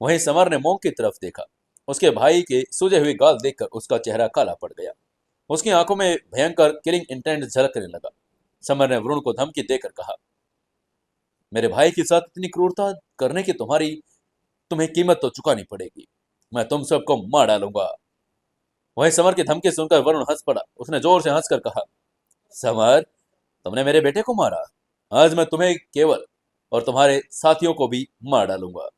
वहीं समर ने मोंक की तरफ देखा। उसके भाई के सूजे हुए गाल देखकर उसका चेहरा काला पड़ गया। उसकी आंखों में भयंकर किलिंग इंटेंट झलकने लगा। समर ने वरुण को धमकी देकर कहा, मेरे भाई के साथ इतनी क्रूरता करने की तुम्हें कीमत तो चुकानी पड़ेगी। मैं तुम सबको मार डालूंगा। वहीं समर की धमकी सुनकर वरुण हंस पड़ा। उसने जोर से हंसकर कहा, समर, तुमने मेरे बेटे को मारा। आज मैं तुम्हें केवल और तुम्हारे साथियों को भी मार डालूंगा।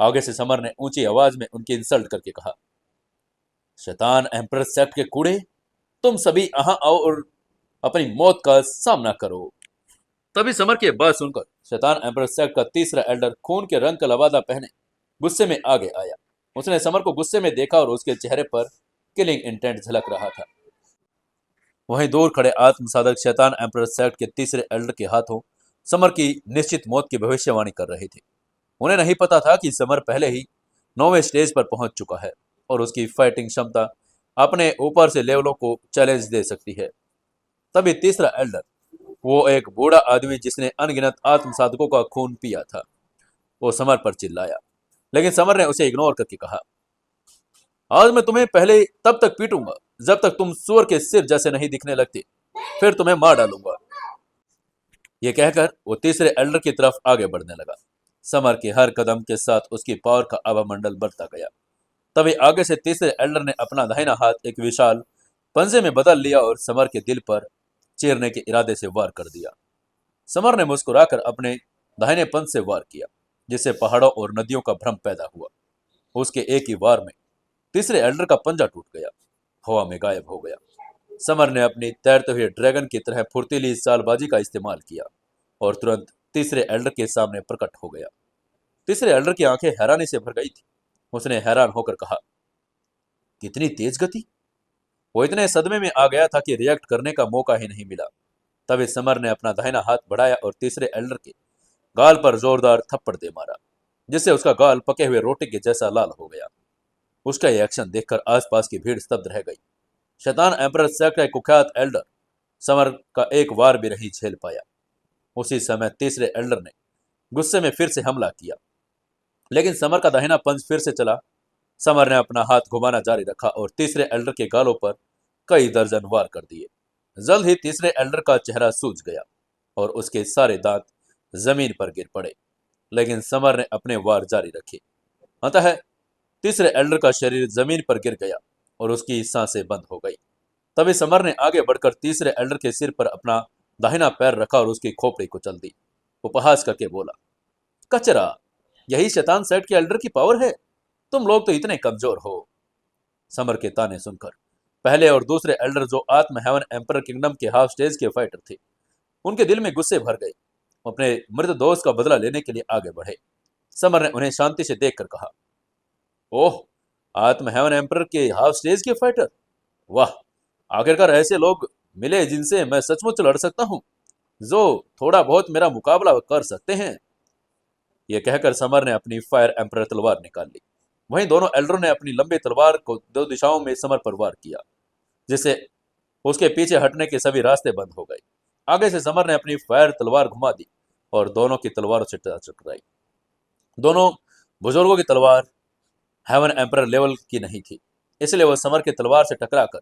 आगे से समर ने ऊंची आवाज में उनकी इंसल्ट करके कहा, शैतान एम्परर सेक्ट के कूड़े, तुम सभी यहां आओ और अपनी मौत का सामना करो। तभी समर की बात सुनकर शैतान एम्परर सेक्ट का तीसरा एल्डर खून के रंग का लवादा पहने गुस्से में आगे आया। उसने समर को गुस्से में देखा और उसके चेहरे पर किलिंग इंटेंट झलक रहा था। वहीं दूर खड़े आत्मसाधक शैतान एम्परर सेक्ट के तीसरे एल्डर के हाथों समर की निश्चित मौत की भविष्यवाणी कर रहे थे। उन्हें नहीं पता था कि समर पहले ही 9वें स्टेज पर पहुंच चुका है और उसकी फाइटिंग क्षमता अपने ऊपर से लेवलों को चैलेंज दे सकती है। तभी तीसरा एल्डर, वो एक बूढ़ा आदमी जिसने अनगिनत आत्मसाधकों का खून पिया था, वो समर पर चिल्लाया। लेकिन समर ने उसे इग्नोर करके कहा, आज मैं तुम्हें पहले तब तक पीटूंगा जब तक तुम सुअर के सिर जैसे नहीं दिखने लगते, फिर तुम्हें मार डालूंगा। यह कहकर वो तीसरे एल्डर की तरफ आगे बढ़ने लगा। समर के हर कदम के साथ उसकी पावर का आभामंडल बढ़ता गया। तभी आगे से तीसरे एल्डर ने अपना दाहिना हाथ एक विशाल पंजे में बदल लिया और समर के दिल पर चीरने के इरादे से वार कर दिया। समर ने मुस्कुराकर अपने दाहिने पंज से वार किया, जिससे पहाड़ों और नदियों का भ्रम पैदा हुआ। उसके एक ही वार में तीसरे एल्डर का पंजा टूट गया, हवा में गायब हो गया। समर ने अपनी तैरते हुए ड्रैगन की तरह फुर्तीली चालबाजी का इस्तेमाल किया और तुरंत तीसरे एल्डर के सामने प्रकट हो गया। तीसरे एल्डर की आंखें हैरानी से भर गई थी। उसने हैरान होकर कहा, कितनी तेज गति! वो इतने सदमे में आ गया था कि रिएक्ट करने का मौका ही नहीं मिला। तभी समर ने अपना दाहिना हाथ बढ़ाया और तीसरे एल्डर के गाल पर जोरदार थप्पड़ दे मारा, जिससे उसका गाल पके हुए रोटी के जैसा लाल हो गया। उसका यह एक्शन देखकर आसपास की भीड़ स्तब्ध रह गई। शैतान एम्परर सेक्ट का कुख्यात एल्डर समर का एक वार भी नहीं झेल पाया। उसी समय तीसरे एल्डर ने गुस्से में फिर से हमला किया, लेकिन समर का दाहिना पंच फिर से चला। समर ने अपना हाथ घुमाना जारी रखा और तीसरे एल्डर के गालों पर कई दर्जन वार कर दिए। जल्द ही तीसरे एल्डर का चेहरा सूज गया और उसके सारे दांत जमीन पर गिर पड़े, लेकिन समर ने अपने वार जारी रखे। अतः तीसरे एल्डर का शरीर जमीन पर गिर गया और उसकी सांसें बंद हो गई। तभी समर ने आगे बढ़कर तीसरे एल्डर के सिर पर अपना दाहिना पैर रखा और उसकी खोपड़ी कुचल दी। उपहास करके बोला, कचरा, यही शैतान सेट के एल्डर की पावर है? तुम लोग तो इतने कमजोर हो। समर के ताने सुनकर पहले और दूसरे एल्डर, जो आत्म हेवन एम्परर किंगडम के हाफ स्टेज के फाइटर थे, उनके दिल में गुस्से भर गए। वो अपने मृत दोस्त का बदला लेने के लिए आगे बढ़े। समर ने उन्हें शांति से देखकर कहा, ओह, आत्म हेवन एम्पर के हाफ स्टेज के फाइटर, वाह, आखिरकार ऐसे लोग मिले जिनसे मैं सचमुच लड़ सकता हूँ, जो थोड़ा बहुत मेरा मुकाबला कर सकते हैं। यह कहकर समर ने अपनी फायर एम्पर तलवार निकाल ली। वहीं दोनों एल्डरों ने अपनी लंबी तलवार को दो दिशाओं में समर पर वार किया, जिससे उसके पीछे हटने के सभी रास्ते बंद हो गए। आगे से समर ने अपनी फायर तलवार घुमा दी और दोनों की तलवारों से टकराई। दोनों बुजुर्गों की तलवार हेवन एम्पर लेवल की नहीं थी, इसलिए वह समर की तलवार से टकराकर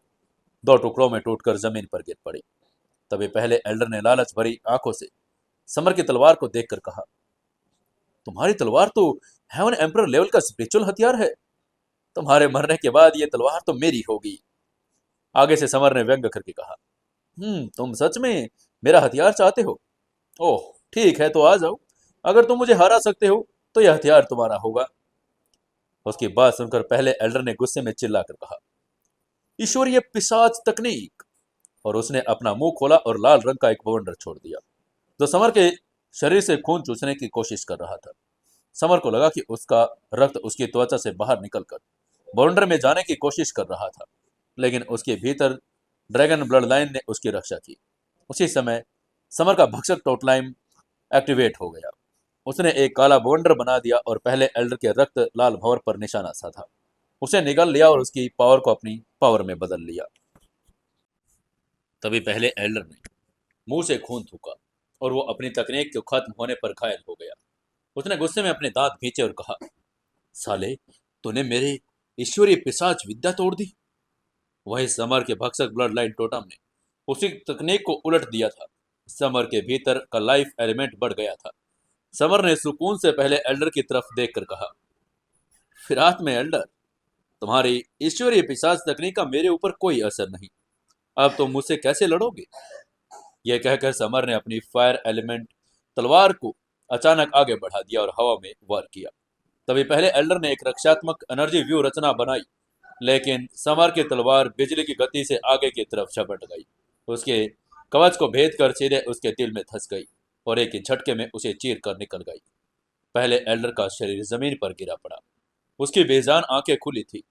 दो टुकड़ों में टूटकर जमीन पर गिर पड़ी। तभी पहले एल्डर ने लालच भरी आंखों से समर की तलवार को देखकर कहा, तुम्हारी तलवार तो हेवन एम्पर लेवल का स्पिरिचुअल हथियार है। तुम्हारे मरने के बाद यह तलवार तो मेरी होगी। आगे से समर ने व्यंग करके कहा, तुम सच में मेरा हथियार चाहते हो? ओह, ठीक है, तो आ जाओ। अगर तुम मुझे हरा सकते हो तो यह हथियार तुम्हारा होगा। उसकी बात सुनकर पहले एल्डर ने गुस्से में चिल्लाकर कहा, ईश्वरीय पिशाच तकनीक। और उसने अपना मुंह खोला और लाल रंग का एक बवंडर छोड़ दिया, जो समर के शरीर से खून चूसने की कोशिश कर रहा था। समर को लगा कि उसका रक्त उसकी त्वचा से बाहर निकलकर बवंडर में जाने की कोशिश कर रहा था, लेकिन उसके भीतर ड्रैगन ब्लड लाइन ने उसकी रक्षा की। उसी समय समर का भक्षक टोटलाइम एक्टिवेट हो गया। उसने एक काला बवंडर बना दिया और पहले एल्डर के रक्त लाल भंवर पर निशाना साधा। उसे निगल लिया और उसकी पावर को अपनी पावर में बदल लिया। तभी पहले एल्डर ने मुंह से खून थूका और वो अपनी तकनीक के खत्म होने पर घायल हो गया। उसने गुस्से में अपने दांत खींचे और कहा, साले, तूने मेरे ईश्वरीय पिशाच विद्या तोड़ दी। वही समर के भक्षक ब्लड लाइन टोटम ने उसी तकनीक को उलट दिया था। समर के भीतर का लाइफ एलिमेंट बढ़ गया था। समर ने सुकून से पहले एल्डर की तरफ देखकर कहा, फिरात में एल्डर, तुम्हारी ईश्वरीय पिशाच तकनीक का मेरे ऊपर कोई असर नहीं। अब तुम मुझसे कैसे लड़ोगे? यह कहकर समर ने अपनी फायर एलिमेंट तलवार को अचानक आगे बढ़ा दिया और हवा में वार किया। तभी पहले एल्डर ने एक रक्षात्मक एनर्जी व्यू रचना बनाई, लेकिन समर की तलवार बिजली की गति से आगे की तरफ झपट गई। उसके कवच को भेद कर सीधे उसके दिल में धंस गई और एक ही झटके में उसे चीर कर निकल गई। पहले एल्डर का शरीर जमीन पर गिरा पड़ा। उसकी बेजान आंखें खुली थी।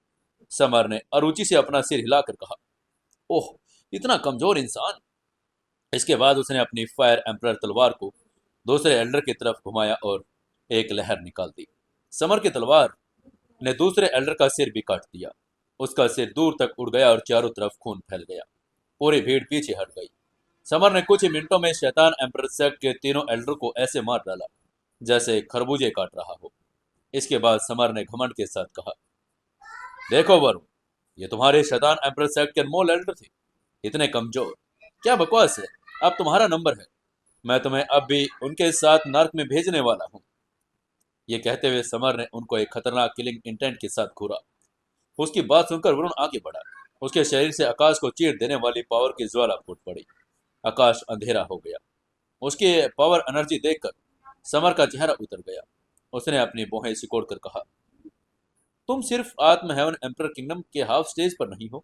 समर ने अरुचि से अपना सिर हिलाकर कहा, ओह, इतना कमजोर इंसान। इसके बाद उसने अपनी फायर एम्परर तलवार को दूसरे एल्डर की तरफ घुमाया और एक लहर निकाल दी। समर की तलवार ने दूसरे एल्डर का सिर भी काट दिया। उसका सिर दूर तक उड़ गया और चारों तरफ खून फैल गया। पूरी भीड़ पीछे हट गई। समर ने कुछ ही मिनटों में शैतान एम्परर सेक्ट के तीनों एल्डर को ऐसे मार डाला जैसे खरबूजे काट रहा हो। इसके बाद समर ने घमंड के साथ कहा, देखो वरुण, ये तुम्हारे शैतान एम्परर सेक्ट के अनमोल एल्डर थे, इतने कमजोर। क्या बकवास है। अब तुम्हारा नंबर है। मैं तुम्हें अब भी उनके साथ नर्क में भेजने वाला हूं। ये कहते हुए समर ने उनको एक खतरनाक किलिंग इंटेंट के साथ घूरा। उसकी बात सुनकर वरुण आगे बढ़ा। उसके शरीर से आकाश को चीर देने वाली पावर की ज्वाला फूट पड़ी। आकाश अंधेरा हो गया। उसकी पावर एनर्जी देखकर समर का चेहरा उतर गया। उसने अपनी भौहें सिकोड़ कर कहा, तुम सिर्फ आत्म हेवन एम्परर किंगडम के हाफ स्टेज पर नहीं हो,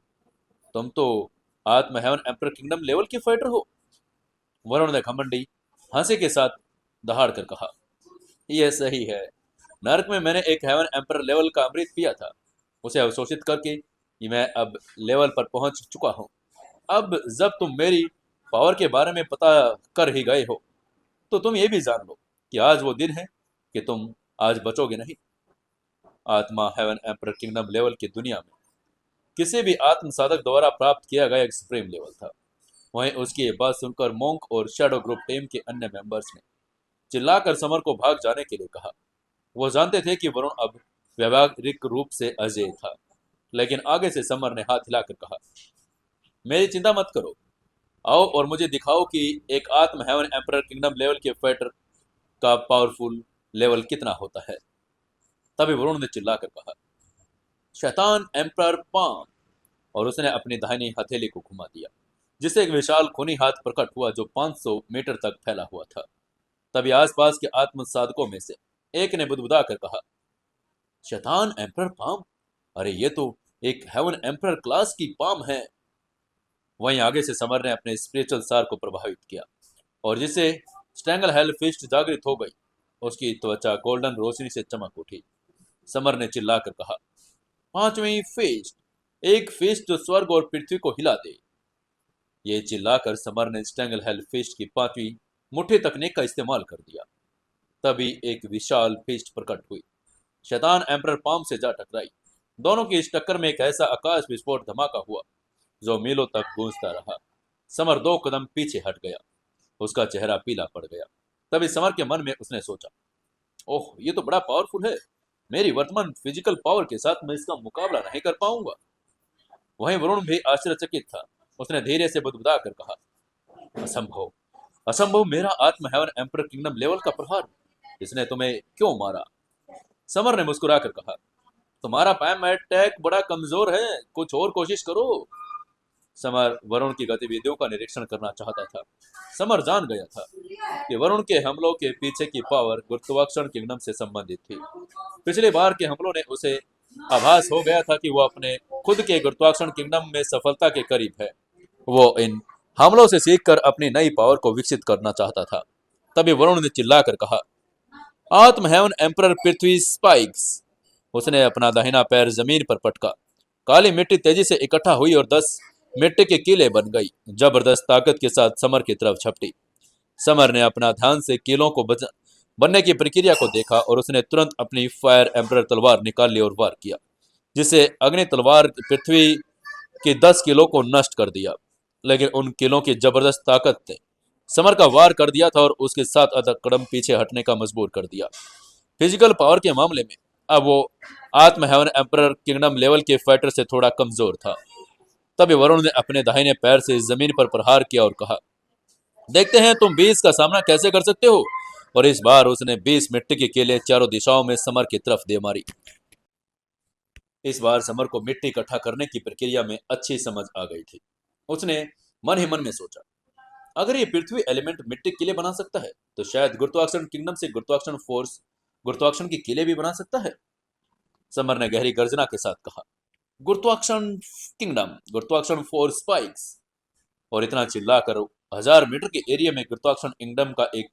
तुम तो आत्म हेवन एम्परर किंगडम लेवल के फाइटर हो। वरुण ने घमंडी हंसी के साथ दहाड़ कर कहा, यह सही है। नर्क में मैंने एक हेवन एम्परर लेवल का अमृत पिया था। उसे अवशोषित करके मैं अब लेवल पर पहुंच चुका हूं। अब जब तुम मेरी पावर के बारे में पता कर ही गए हो, तो तुम ये भी जान लो कि आज वो दिन है कि तुम आज बचोगे नहीं। आत्मा हेवन एम्परर किंगडम लेवल की दुनिया में किसी भी आत्म साधक द्वारा प्राप्त किया गया एक सुप्रीम लेवल था। वहीं उसकी ये बात सुनकर मोंक और शैडो ग्रुप टीम के अन्य मेंबर्स ने चिल्लाकर समर को भाग जाने के लिए कहा। वो जानते थे कि वरुण अब व्यावहारिक रूप से अजय था, लेकिन आगे से समर ने हाथ हिलाकर कहा, मेरी चिंता मत करो, आओ और मुझे दिखाओ कि एक आत्म हेवन एम्परर किंगडम लेवल के फाइटर का पावरफुल लेवल कितना होता है। तभी वरुण ने चिल्लाकर कहा, शैतान एम्परर पाम। और उसने अपनी दाहिनी हथेली को घुमा दिया, जिससे एक विशाल खूनी हाथ प्रकट हुआ जो 500 मीटर तक फैला हुआ था। तभी आसपास के आत्म साधकों में से एक ने बुदबुदा कर कहा, शैतान एम्परर पाम, अरे ये तो एक हेवन एम्परर क्लास की पाम है। वहीं आगे से समर ने अपने स्पिरिचुअल सार को प्रभावित किया और जिससे स्ट्रैंगल हेल फिस्ट जागृत हो गई। उसकी त्वचा गोल्डन रोशनी से चमक उठी। समर ने चिल्लाकर कहा, पांचवी फिस्ट, एक फिस्ट जो स्वर्ग और पृथ्वी को हिला दे। ये चिल्लाकर समर ने स्ट्रैंगल हेल फिस्ट की पांचवी मुट्ठी तकनीक का इस्तेमाल कर दिया। तभी एक विशाल फिस्ट प्रकट हुई। शैतान एम्परर पाम से जा टकराई। दोनों की इस टक्कर में एक ऐसा आकाश विस्फोट धमाका हुआ जो मीलों तक गूंजता रहा। समर 2 कदम पीछे हट गया। उसका चेहरा पीला पड़ गया। तभी समर के मन में उसने सोचा, ओह, ये तो बड़ा पावरफुल है। मेरी वर्तमान फिजिकल पावर के साथ मैं इसका मुकाबला नहीं कर पाऊंगा। वहीं वरुण भी आश्चर्यचकित था। उसने धीरे से बुदबुदा कर कहा, असंभव, असंभव, मेरा आत्म हेवन एम्परर किंगडम लेवल का प्रहार, इसने तुम्हें क्यों मारा? समर ने मुस्कुराकर कहा, तुम्हारा पैम अटैक बड़ा कमजोर है, कुछ और कोशिश करो। समर वरुण की गतिविधियों का निरीक्षण करना चाहता था। समर जान गया था कि वरुण के हमलों के पीछे की पावर गुरुत्वाकर्षण किंगडम से संबंधित थी। पिछली बार के हमलों ने उसे आभास हो गया था कि वो अपने खुद के गुरुत्वाकर्षण किंगडम में सफलता के करीब है। वो इन हमलों से सीखकर अपनी नई पावर को विकसित करना चाहता था। तभी वरुण ने चिल्लाकर कहा, आत्म हेवन एम्परर पृथ्वी स्पाइक्स। उसने अपना दाहिना पैर जमीन पर पटका। काली मिट्टी तेजी से इकट्ठा हुई और 10 मिट्टी के कीले बन गई, जबरदस्त ताकत के साथ समर की तरफ झपटी। समर ने अपना ध्यान से कीलों को बनने की प्रक्रिया को देखा और उसने तुरंत अपनी फायर एम्परर तलवार निकाल ली और वार किया, जिससे अग्नि तलवार पृथ्वी के 10 किलो को नष्ट कर दिया। लेकिन उन किलों की जबरदस्त ताकत ने समर का वार कर दिया था और उसके 7 कदम पीछे हटने का मजबूर कर दिया। फिजिकल पावर के मामले में अब वो आत्म हेवन एम्परर किंगडम लेवल के फाइटर से थोड़ा कमजोर था। तभी वरुण ने अपने दाहिने पैर से जमीन पर प्रहार किया और कहा, देखते हैं तुम 20 का सामना कैसे कर सकते हो। और इस बार उसने 20 मिट्टी की कीलें चारों दिशाओं में समर की तरफ दे मारी। इस बार समर को मिट्टी इकट्ठा करने की प्रक्रिया में अच्छी समझ आ गई थी। उसने मन ही मन में सोचा, अगर ये पृथ्वी एलिमेंट मिट्टी किले बना सकता है तो शायद गुरुत्वाकर्षण किंगडम से गुरुत्वाकर्षण फोर्स गुरुत्वाकर्षण की किले भी बना सकता है। समर ने गहरी गर्जना के साथ कहा, गुरुत्वाकर्षण किंगडम, गुरुत्वाकर्षण फोर्स स्पाइक्स। और इतना चिल्लाकर 1000 मीटर के एरिया में गुरुत्वाकर्षण किंगडम का एक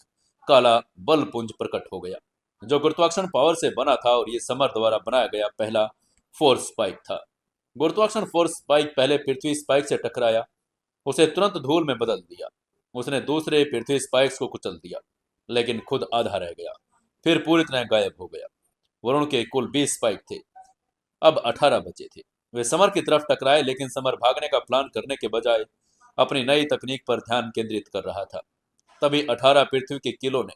काला बल पुंज प्रकट हो गया, जो गुरुत्वाकर्षण पावर से बना था और ये समर द्वारा बनाया गया पहला फोर्स स्पाइक था। गुरुत्वाकर्षण फोर्स स्पाइक पहले पृथ्वी स्पाइक से टकराया, उसे तुरंत धूल में बदल दिया। उसने दूसरे पृथ्वी स्पाइक्स को कुचल दिया, लेकिन खुद आधा रह गया, फिर पूरी तरह गायब हो गया। वरुण के कुल 20 स्पाइक थे, अब 18 बचे थे। वे समर की तरफ टकराए, लेकिन समर भागने का प्लान करने के बजाय अपनी नई तकनीक पर ध्यान केंद्रित कर रहा था। तभी 18 पृथ्वी के किलों ने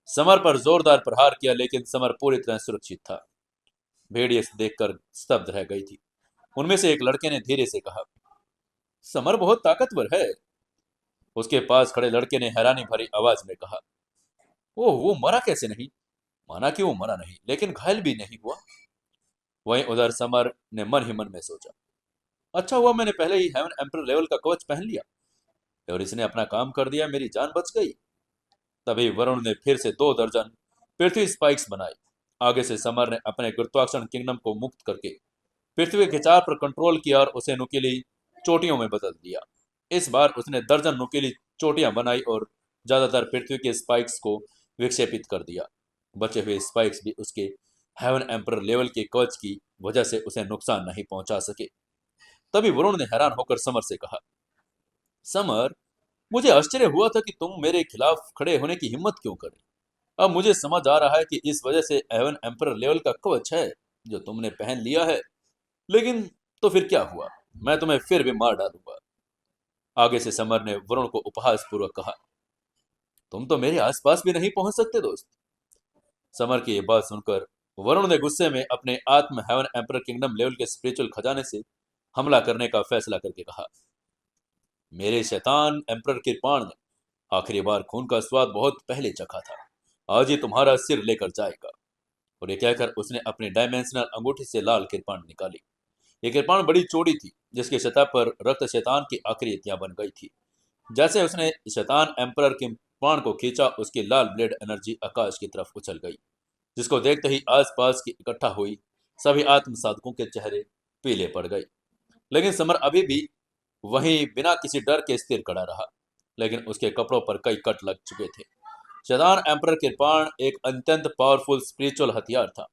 समर पर जोरदार प्रहार किया, लेकिन समर पूरी तरह सुरक्षित था। भेड़िए देखकर स्तब्ध रह गई थी। उनमें से एक लड़के ने धीरे से कहा, समर बहुत ताकतवर है। उसके पास खड़े लड़के ने हैरानी भरी आवाज में कहा, ओह, वो मरा कैसे नहीं? माना कि वो मरा नहीं, लेकिन घायल भी नहीं हुआ। वहीं उधर समर ने मन ही मन में सोचा, अच्छा हुआ मैंने पहले ही हेवन एम्परर लेवल का कवच पहन लिया और इसने अपना काम कर दिया, मेरी जान बच गई। तभी वरुण ने फिर से 2 दर्जन पृथ्वी स्पाइक्स बनाई। आगे से समर ने अपने गुरुत्वाकर्षण किंगडम को मुक्त करके पृथ्वी के चार पर कंट्रोल किया और उसे नुकीली चोटियों में बदल दिया। इस बार उसने दर्जन नुकीली चोटियां बनाई और ज्यादातर पृथ्वी के स्पाइक्स को विक्षेपित कर दिया। बचे हुए स्पाइक्स भी उसके हेवन एम्परर लेवल के कवच की वजह से उसे नुकसान नहीं पहुंचा सके। तभी वरुण ने हैरान होकर समर से कहा, समर, मुझे आश्चर्य हुआ था कि तुम मेरे खिलाफ खड़े होने की हिम्मत क्यों करे। अब मुझे समझ आ रहा है कि इस वजह से हेवन एम्परर लेवल का कवच है जो तुमने पहन लिया है। लेकिन तो फिर क्या हुआ, मैं तुम्हें फिर भी मार डालूंगा। आगे से समर ने वरुण को उपहास पूर्वक कहा, तुम तो मेरे आसपास भी नहीं पहुंच सकते दोस्त। समर की यह बात सुनकर वरुण ने गुस्से में अपने आत्म हेवन एम्परर किंगडम लेवल के स्पिरिचुअल खजाने से हमला करने का फैसला करके कहा, मेरे शैतान एम्परर कृपाण ने आखिरी बार खून का स्वाद बहुत पहले चखा था, आज ये तुम्हारा सिर लेकर जाएगा। और ये कहकर उसने अपनी डायमेंशनल अंगूठी से लाल कृपाण निकाली। ये कृपाण बड़ी चौड़ी थी, जिसकी सतह पर रक्त शैतान की आकृतियां बन गई थी। जैसे उसने शैतान एम्परर कृपाण को खींचा, उसकी लाल ब्लेड एनर्जी आकाश की तरफ उछल गई, जिसको देखते ही आसपास की इकट्ठा हुई सभी आत्म साधकों के चेहरे पीले पड़ गए। लेकिन समर अभी भी वहीं बिना किसी डर के स्थिर खड़ा रहा। लेकिन उसके कपड़ों पर कई कट लग चुके थे। शैतान एम्परर कृपाण एक अत्यंत पावरफुल स्पिरिचुअल हथियार था,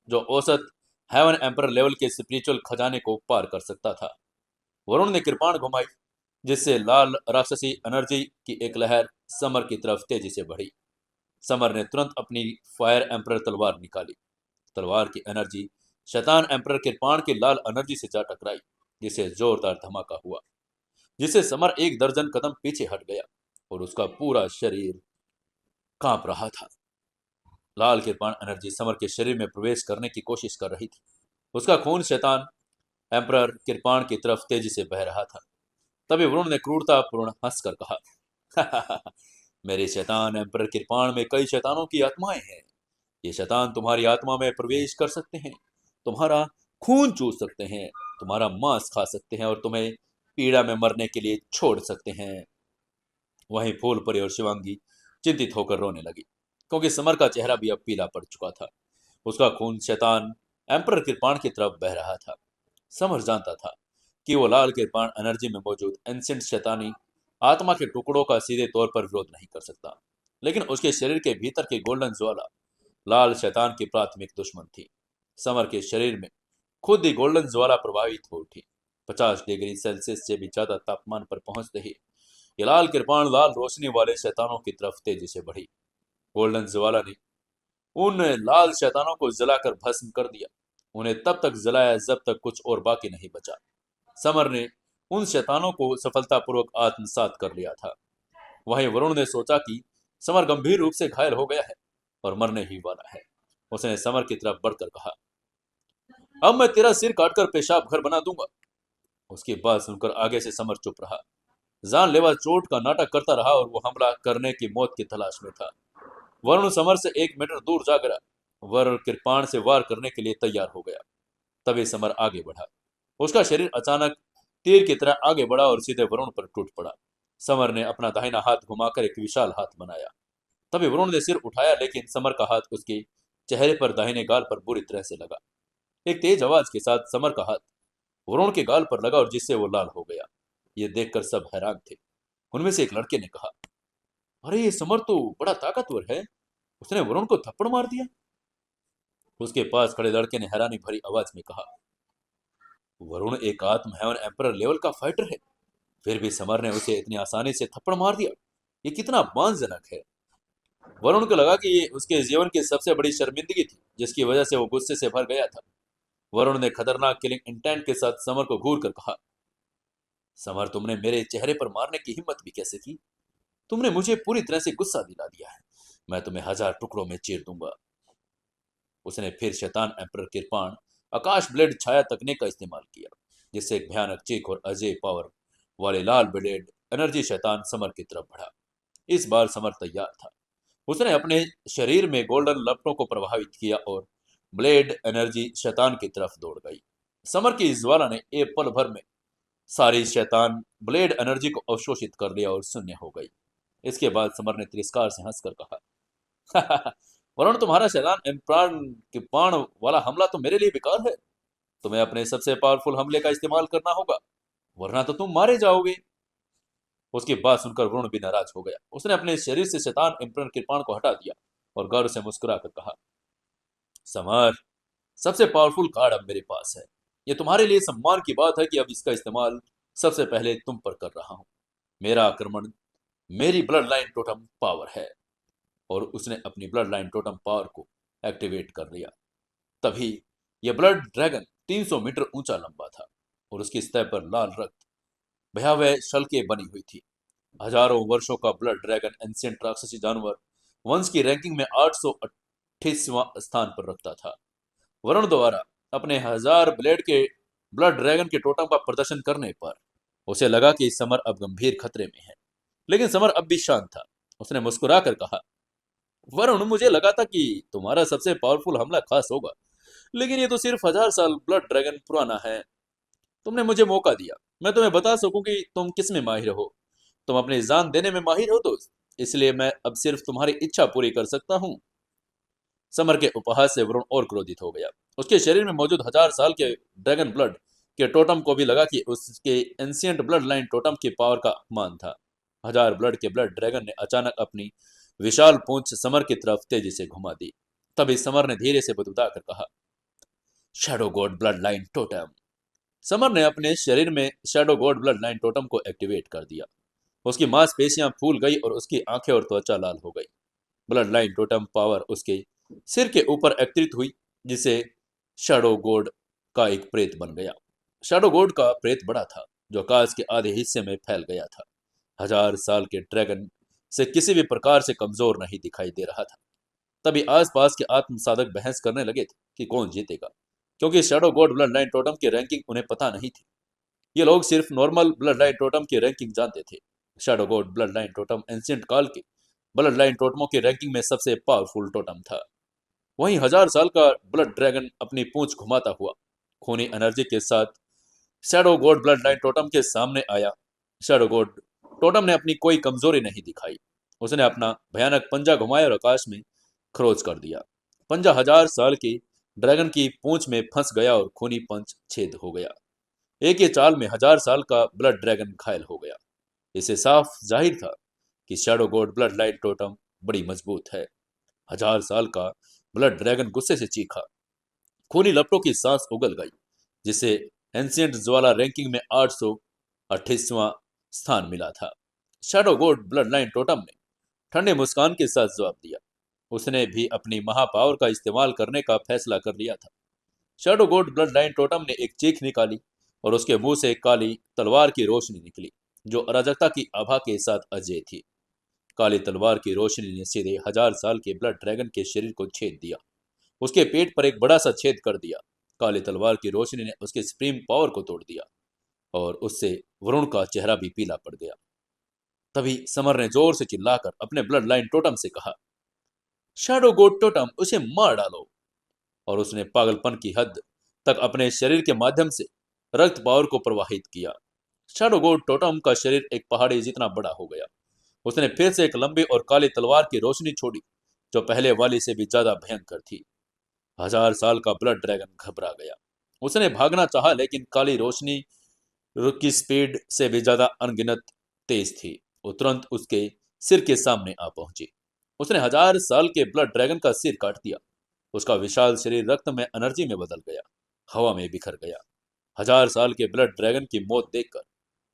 जो औसत हेवन एम्परर लेवल के स्पिरिचुअल खजाने को पार कर सकता था। वरुण ने कृपाण घुमाई, जिससे लाल राक्षसी एनर्जी की एक लहर समर की तरफ तेजी से बढ़ी। समर ने तुरंत अपनी फायर एम्परर तलवार निकाली। तलवार की एनर्जी शैतान एम्परर कृपाण की लाल एनर्जी से जा टकराई, जिसे जोरदार धमाका हुआ, जिससे समर एक दर्जन कदम पीछे हट गया और उसका पूरा शरीर कांप रहा था। लाल कृपाण एनर्जी समर के शरीर में प्रवेश करने की कोशिश कर रही थी। उसका खून शैतान एम्परर कृपाण की तरफ तेजी से बह रहा था। तभी वरुण ने क्रूरतापूर्ण हंसकर कहा, मेरे शैतान एम्परर कृपाण में कई शैतानों की आत्माएं हैं। ये शैतान तुम्हारी आत्मा में प्रवेश कर सकते हैं, तुम्हारा खून चूस सकते हैं, तुम्हारा मांस खा सकते हैं और तुम्हें पीड़ा में मरने के लिए छोड़ सकते हैं। वहीं फूलपरी और शिवांगी चिंतित होकर रोने लगी, क्योंकि समर का चेहरा भी अब पीला पड़ चुका था। उसका खून शैतान एम्परर कृपाण की तरफ बह रहा था। समर जानता था कि वो लाल कृपाण एनर्जी में मौजूद एंशिएंट शैतानी आत्मा के टुकड़ों का सीधे तौर पर विरोध नहीं कर सकता, लेकिन उसके शरीर के भीतर की गोल्डन ज्वाला लाल शैतान की प्राथमिक दुश्मन थी। समर के शरीर में खुद ही गोल्डन ज्वाला प्रभावित हो उठी। 50 डिग्री सेल्सियस से भी ज्यादा तापमान पर पहुंचते ही ये लाल कृपाण लाल रोशनी वाले शैतानों की तरफ तेजी से बढ़ी। गोल्डन ज्वाला ने उन लाल शैतानों को जलाकर भस्म कर दिया। उन्हें तब तक जलाया जब तक कुछ और बाकी नहीं बचा। समर ने उन शैतानों को सफलतापूर्वक आत्मसात कर लिया था। वहीं वरुण ने सोचा कि समर गंभीर रूप से घायल हो गया है और मरने ही वाला है। उसने समर की तरफ बढ़कर कहा, अब मैं तेरा सिर काटकर पेशाब घर बना दूंगा। उसकी बात सुनकर आगे से समर चुप रहा। जानलेवा चोट का नाटक करता रहा और वो हमला करने की मौत की तलाश में था। वरुण समर से 1 मीटर दूर जा गिरा। वरुण कृपाण से वार करने के लिए तैयार हो गया। तभी समर आगे बढ़ा। उसका शरीर अचानक तीर की तरह आगे बढ़ा और सीधे वरुण पर टूट पड़ा। समर ने अपना दाहिना हाथ घुमाकर एक विशाल हाथ बनाया। तभी वरुण ने सिर उठाया, लेकिन समर का हाथ उसके चेहरे पर दाहिने गाल पर बुरी तरह से लगा। एक तेज आवाज के साथ समर का हाथ वरुण के गाल पर लगा और जिससे वो लाल हो गया। ये देखकर सब हैरान थे। उनमें से एक लड़के ने कहा, अरे ये समर तो बड़ा ताकतवर है, उसने वरुण को थप्पड़ मार दिया। उसके पास खड़े लड़के ने हैरानी भरी आवाज में कहा, वरुण एक आत्म हेवन एम्परर लेवल का फाइटर है, फिर भी समर ने उसे इतनी आसानी से थप्पड़ मार दिया। ये कितना अपमानजनक है। वरुण को लगा कि ये उसके जीवन की सबसे बड़ी शर्मिंदगी थी, जिसकी वजह से वो गुस्से से भर गया था। वरुण ने खतरनाक किलिंग इंटेंट के साथ समर को घूर कर कहा, समर तुमने मेरे चेहरे पर मारने की हिम्मत भी कैसे की? तुमने मुझे पूरी तरह से गुस्सा दिला दिया है। मैं तुम्हें 1000 टुकड़ों में चीर दूंगा। उसने फिर शैतान एम्परर कृपाण आकाश ब्लेड छाया तकनीक का इस्तेमाल किया, जिससे एक भयानक चीख और अजय पावर वाले लाल ब्लेड एनर्जी शैतान समर की तरफ बढ़ा। इस बार समर तैयार था। उसने अपने शरीर में गोल्डन लपटों को प्रभावित किया और ब्लेड एनर्जी शैतान की तरफ दौड़ गई। समर की इस ज्वाला ने एक पल भर में सारी शैतान ब्लेड एनर्जी को अवशोषित कर लिया और शून्य हो गई। इसके बाद समर ने तिरस्कार से हंसकर कहा, वरुण तुम्हारा शैतान इम्प्राण के बाण वाला हमला तो मेरे लिए बेकार है। तुम्हें अपने सबसे पावरफुल हमले का इस्तेमाल करना होगा, वरना तो तुम मारे जाओगे। उसकी बात सुनकर वरुण भी नाराज हो गया। उसने अपने शरीर से शैतान इम्प्राण कृपाण को हटा दिया और गर्व से मुस्कुराकर कहा, समर सबसे पावरफुल कार्ड अब मेरे पास है। ये तुम्हारे लिए सम्मान की बात है कि अब इसका इस्तेमाल सबसे पहले तुम पर कर रहा हूं। मेरा आक्रमण मेरी ब्लड लाइन टोटम पावर है। और उसने अपनी ब्लड लाइन टोटम पावर को एक्टिवेट कर लिया। तभी यह ब्लड ड्रैगन 300 मीटर ऊंचा लंबा था और उसकी सतह पर लाल रक्त भयावह शल्कें बनी हुई थी। हजारों वर्षों का ब्लड ड्रैगन एंशिएंट राक्षसी जानवर वंश की रैंकिंग में 828वां स्थान पर रखता था। वरुण द्वारा अपने 1000 ब्लेड के ब्लड ड्रैगन के टोटम का प्रदर्शन करने पर उसे लगा कि समर अब गंभीर खतरे में है, लेकिन समर अब भी शांत था। उसने मुस्कुराकर कहा, वरुण मुझे लगा था कि तुम्हारा सबसे पावरफुल हमला खास होगा, लेकिन ये तो सिर्फ 1000 साल ब्लड ड्रैगन पुराना है। तुमने मुझे मौका दिया, मैं तुम्हें बता सकूं कि तुम किस में माहिर हो। तुम अपनी जान देने में माहिर हो दोस्त, इसलिए मैं अब सिर्फ तुम्हारी इच्छा पूरी कर सकता हूं। समर के उपहास से वरुण और क्रोधित हो गया। उसके शरीर में मौजूद 1000 साल के ड्रैगन ब्लड के टोटम को भी लगा कि उसके एंशिएंट ब्लड लाइन टोटम की पावर का अपमान था। हजार ब्लड के ब्लड ड्रैगन ने अचानक अपनी विशाल पूंछ समर की तरफ तेजी से घुमा दी। तभी समर ने धीरे से बदबुदाकर कहा, shadow God blood line totem. Summer ने अपने शरीर में shadow God blood line totem को एक्टिवेट कर दिया। उसकी मांसपेशियां फूल गई और उसकी आंखें और त्वचा लाल हो गई। ब्लड लाइन टोटम पावर उसके सिर के ऊपर एकत्रित हुई, जिसे शैडो गॉड का एक प्रेत बन गया। शैडो गॉड का प्रेत बड़ा था, जो आकाश के आधे हिस्से में फैल गया था। 1000 साल के ड्रैगन से किसी भी प्रकार से कमजोर नहीं दिखाई दे रहा था। तभी आसपास के आत्म साधक बहस करने लगे थे कि कौन जीतेगा, क्योंकि shadow God blood line totem की रैंकिंग उन्हें पता नहीं थी। ये लोग सिर्फ नॉर्मल ब्लड लाइन टोटम की रैंकिंग जानते थे। Shadow God blood line totem ancient काल के ब्लड लाइन टोटमों की रैंकिंग में सबसे पावरफुल टोटम था। वहीं 1000 साल का ब्लड ड्रैगन अपनी पूंछ घुमाता हुआ खूनी एनर्जी के साथ shadow God blood line totem के सामने आया। शैडो गॉड टोटम ने अपनी कोई कमजोरी नहीं दिखाई। उसने अपना भयानक पंजा घुमाया और आकाश में खरोच कर दिया। पंजा 1000 साल की ड्रैगन की पूंछ में फंस गया और खूनी पंच छेद हो गया। एक ही चाल में 1000 साल का ब्लड ड्रैगन घायल हो गया। इसे साफ जाहिर था कि shadow God blood line totem बड़ी मजबूत है। 1000 साल का ब्लड ड्रैगन गुस्से से चीखा। खूनी लपटों की सांस उगल गई, जिसे एंशिएंट ज्वाला रैंकिंग में 828वां स्थान मिला था। Shadow God blood line totem ने ठंडे मुस्कान के साथ जवाब दिया। उसने भी अपनी महापावर का इस्तेमाल करने का फैसला कर लिया था। Shadow God blood line totem ने एक चीख निकाली और उसके मुंह से एक काली तलवार की रोशनी निकली, जो अराजकता की आभा के साथ अजय थी। काली तलवार की रोशनी ने सीधे 1000 साल के ब्लड ड्रैगन के शरीर को छेद दिया। उसके पेट पर एक बड़ा सा छेद कर दिया। काली तलवार की रोशनी ने उसके सुप्रीम पावर को तोड़ दिया और उससे वरुण का चेहरा भी पीला पड़ गया। तभी समर ने जोर से चिल्लाकर अपने ब्लड लाइन टोटम से कहा, शैडो गॉड टोटम, उसे मार डालो। और उसने पागलपन की हद तक अपने शरीर के माध्यम से रक्त पावर को प्रवाहित किया। शैडो गॉड टोटम का शरीर एक पहाड़ी जितना बड़ा हो गया। उसने फिर से एक लंबी और काली तलवार की रोशनी छोड़ी, जो पहले वाली से भी ज्यादा भयंकर थी। 1000 साल का ब्लड ड्रैगन घबरा गया। उसने भागना चाहा, लेकिन काली रोशनी की स्पीड से भी ज्यादा अनगिनत तेज थी। वो तुरंत उसके सिर के सामने आ पहुंची। उसने 1000 साल के ब्लड ड्रैगन का सिर काट दिया। उसका विशाल शरीर रक्त में एनर्जी में बदल गया, हवा में बिखर गया। 1000 साल के ब्लड ड्रैगन की मौत देखकर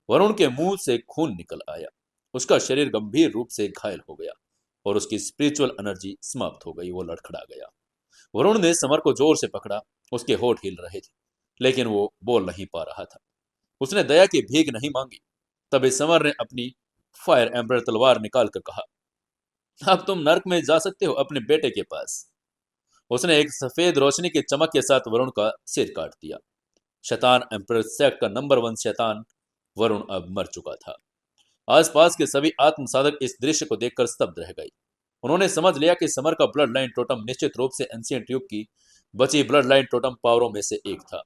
वरुण के मुंह से खून निकल आया। उसका शरीर गंभीर रूप से घायल हो गया और उसकी स्पिरिचुअल एनर्जी समाप्त हो गई। वो लड़खड़ा गया। वरुण ने समर को जोर से पकड़ा। उसके होठ हिल रहे थे, लेकिन वो बोल नहीं पा रहा था। उसने दया की भीख नहीं मांगी। तभी समर ने अपनी फायर एम्बर तलवार निकाल कर कहा, अब तुम नर्क में जा सकते हो, अपने बेटे के पास। उसने एक सफेद रोशनी की चमक के साथ वरुण का सिर काट दिया। शैतान एम्पर सेक्ट का नंबर 1 शैतान वरुण अब मर चुका था। आसपास के सभी आत्म साधक इस दृश्य को देखकर स्तब्ध रह गए। उन्होंने समझ लिया कि समर का ब्लड लाइन टोटम निश्चित रूप से एंशिएंट युग की बची ब्लड लाइन टोटम पावरों में से एक था।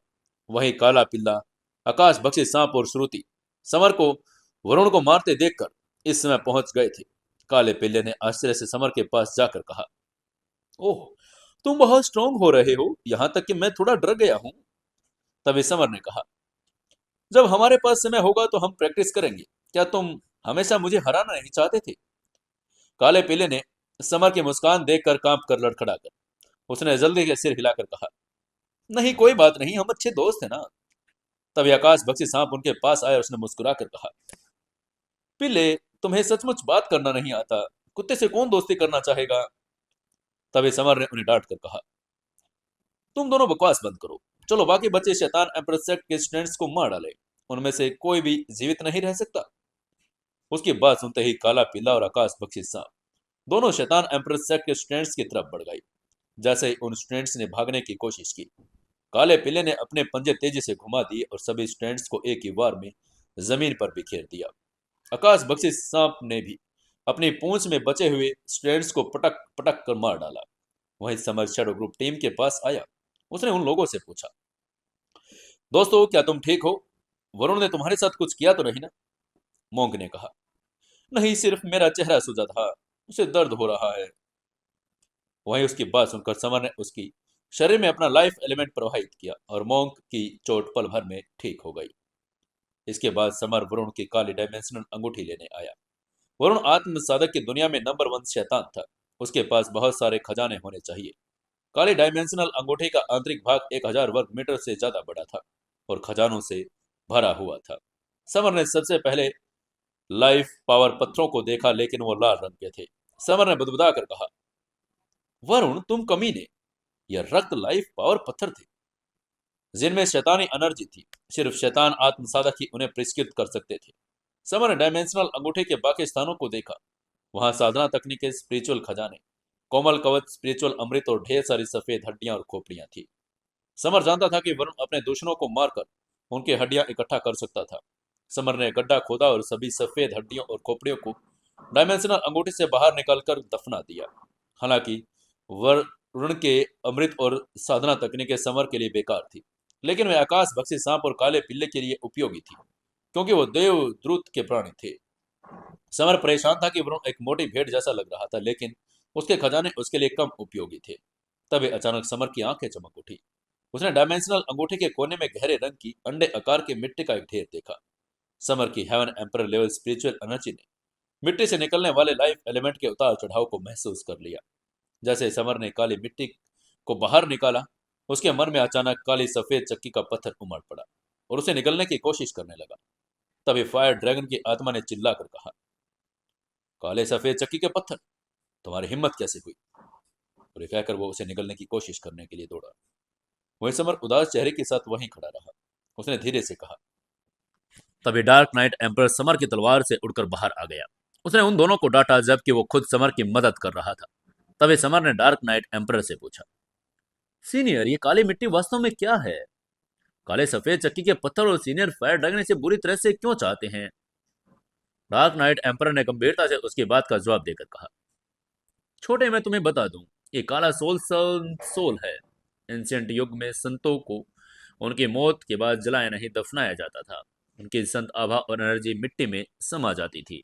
वहीं काला पिल्ला, आकाश बख्शी सांप और श्रुति समर को वरुण को मारते देखकर इस समय पहुंच गए थे। काले पिल्ले ने आश्चर्य से समर के पास जाकर कहा, ओह, तुम बहुत स्ट्रांग हो रहे हो, यहां तक कि मैं थोड़ा डर गया हूं। तभी समर ने कहा, जब हमारे पास समय होगा तो हम प्रैक्टिस करेंगे। क्या तुम हमेशा मुझे हराना नहीं चाहते थे? काले पिल्ले ने समर की मुस्कान देखकर कांप कर लड़खड़ा कर उसने जल्दी से सिर हिलाकर कहा, नहीं, कोई बात नहीं, हम अच्छे दोस्त हैं ना। तभी आकाश बख्शी सांप उनके पास आया और उसने मुस्कुराकर कहा, पिल्ले, तुम्हें सचमुच बात करना नहीं आता? कुत्ते से कौन दोस्ती करना चाहेगा? तभी समर ने उन्हें डांट कर कहा, तुम दोनों बकवास बंद करो। चलो, बाकी बचे शैतान एम्पर सेक्ट के स्टूडेंट्स को मार डाले। उनमें से कोई भी जीवित नहीं रह सकता। उसकी बात सुनते ही काला पीला और आकाश बख्शी सांप दोनों शैतान एम्पर सेक्ट के स्टूडेंट्स की तरफ बढ़ गई। जैसे ही उन स्टूडेंट्स ने भागने की कोशिश की, काले पिल्ले ने अपने पंजे तेजी से घुमा दिए और सभी स्टूडेंट्स को एक ही बार में जमीन पर बिखेर दिया। आकाश बख्शी सांप ने भी अपनी पूंछ में बचे हुए स्टूडेंट्स को पटक पटक कर मार डाला। वहीं समर शैडो ग्रुप टीम के पास आया। उसने उन लोगों से पूछा, दोस्तों, क्या तुम ठीक हो? वरुण ने तुम्हारे साथ कुछ किया तो नहीं ना? मोंक ने कहा, नहीं, सिर्फ मेरा चेहरा सूजा था, उसे दर्द हो रहा है। वहीं उसकी बात सुनकर समर ने उसकी शरीर में अपना लाइफ एलिमेंट प्रवाहित किया और मोंक की चोट पल भर में ठीक हो गई। इसके बाद समर वरुण की काली डायमेंशनल अंगूठी लेने आया। वरुण आत्मसाधक की दुनिया में नंबर 1 शैतान था। उसके पास बहुत सारे खजाने होने चाहिए। काली डायमेंशनल अंगूठी का आंतरिक भाग 1000 वर्ग मीटर से ज्यादा बड़ा था और खजानों से भरा हुआ था। समर ने सबसे पहले लाइफ पावर पत्थरों को देखा, लेकिन वो लाल रंग के थे। समर ने बुदबुदा कर कहा, वरुण तुम कमीने, यह रक्त लाइफ पावर पत्थर थे जिनमें शैतानी एनर्जी थी। सिर्फ शैतान आत्मसाधक ही उन्हें पुरस्कृत कर सकते थे। समर ने डायमेंशनल अंगूठे के बाकी स्थानों को देखा। वहां साधना तकनीकें, स्पिरिचुअल खजाने, कोमल कवच, स्पिरिचुअल अमृत और ढेर सारी सफेद हड्डियां और खोपड़ियां थी। समर जानता था कि वरुण अपने दुश्मनों को मारकर उनकी हड्डियां इकट्ठा कर सकता था। समर ने गड्ढा खोदा और सभी सफेद हड्डियों और खोपड़ियों को डायमेंशनल अंगूठी से बाहर निकालकर दफना दिया। हालांकि वरुण के अमृत और साधना तकनीकें समर के लिए बेकार थी, लेकिन वे आकाश भक्षी सांप और काले पिल्ले के लिए उपयोगी थी, क्योंकि वो देव द्रुत के प्राणी थे। समर परेशान था कि वरुण एक मोटी भेड़ जैसा लग रहा था, लेकिन उसके खजाने उसके लिए कम उपयोगी थे। तभी अचानक समर की आंखें चमक उठी। उसने डायमेंशनल अंगूठे के कोने में गहरे रंग की अंडे आकार की मिट्टी का एक ढेर देखा। समर की हेवन एम्पर लेवल स्पिरिचुअल एनर्जी ने मिट्टी से निकलने वाले लाइफ एलिमेंट के उतार चढ़ाव को महसूस कर लिया। जैसे समर ने काली मिट्टी को बाहर निकाला, उसके मन में अचानक काली सफेद चक्की का पत्थर उमड़ पड़ा और उसे निकलने की कोशिश करने लगा। तभी फायर ड्रैगन की आत्मा ने चिल्लाकर कहा, काले सफेद चक्की के पत्थर, तुम्हारी हिम्मत कैसे हुई? और ये कहकर वो उसे निकलने की कोशिश करने के लिए दौड़ा। वही समर उदास चेहरे के साथ वहीं खड़ा रहा। उसने धीरे से कहा, तभी डार्क नाइट एम्पर समर की तलवार से उड़कर बाहर आ गया। उसने उन दोनों को डांटा, जबकि वो खुद समर की मदद कर रहा था। तभी समर ने डार्क नाइट एम्पर से पूछा, सीनियर, ये काली मिट्टी वास्तव में क्या है? काले सफेद चक्की के पत्थर और सीनियर फायर ड्रैगन इसे बुरी तरह से क्यों चाहते हैं? डार्क नाइट एम्पर ने गंभीरता से उसकी बात का जवाब देकर कहा, छोटे, मैं तुम्हें बता दूं, ये काला सोल है। एंशियंट युग में संतों को उनकी मौत के बाद जलाया नहीं, दफनाया जाता था। उनकी संत आभा और एनर्जी मिट्टी में समा जाती थी।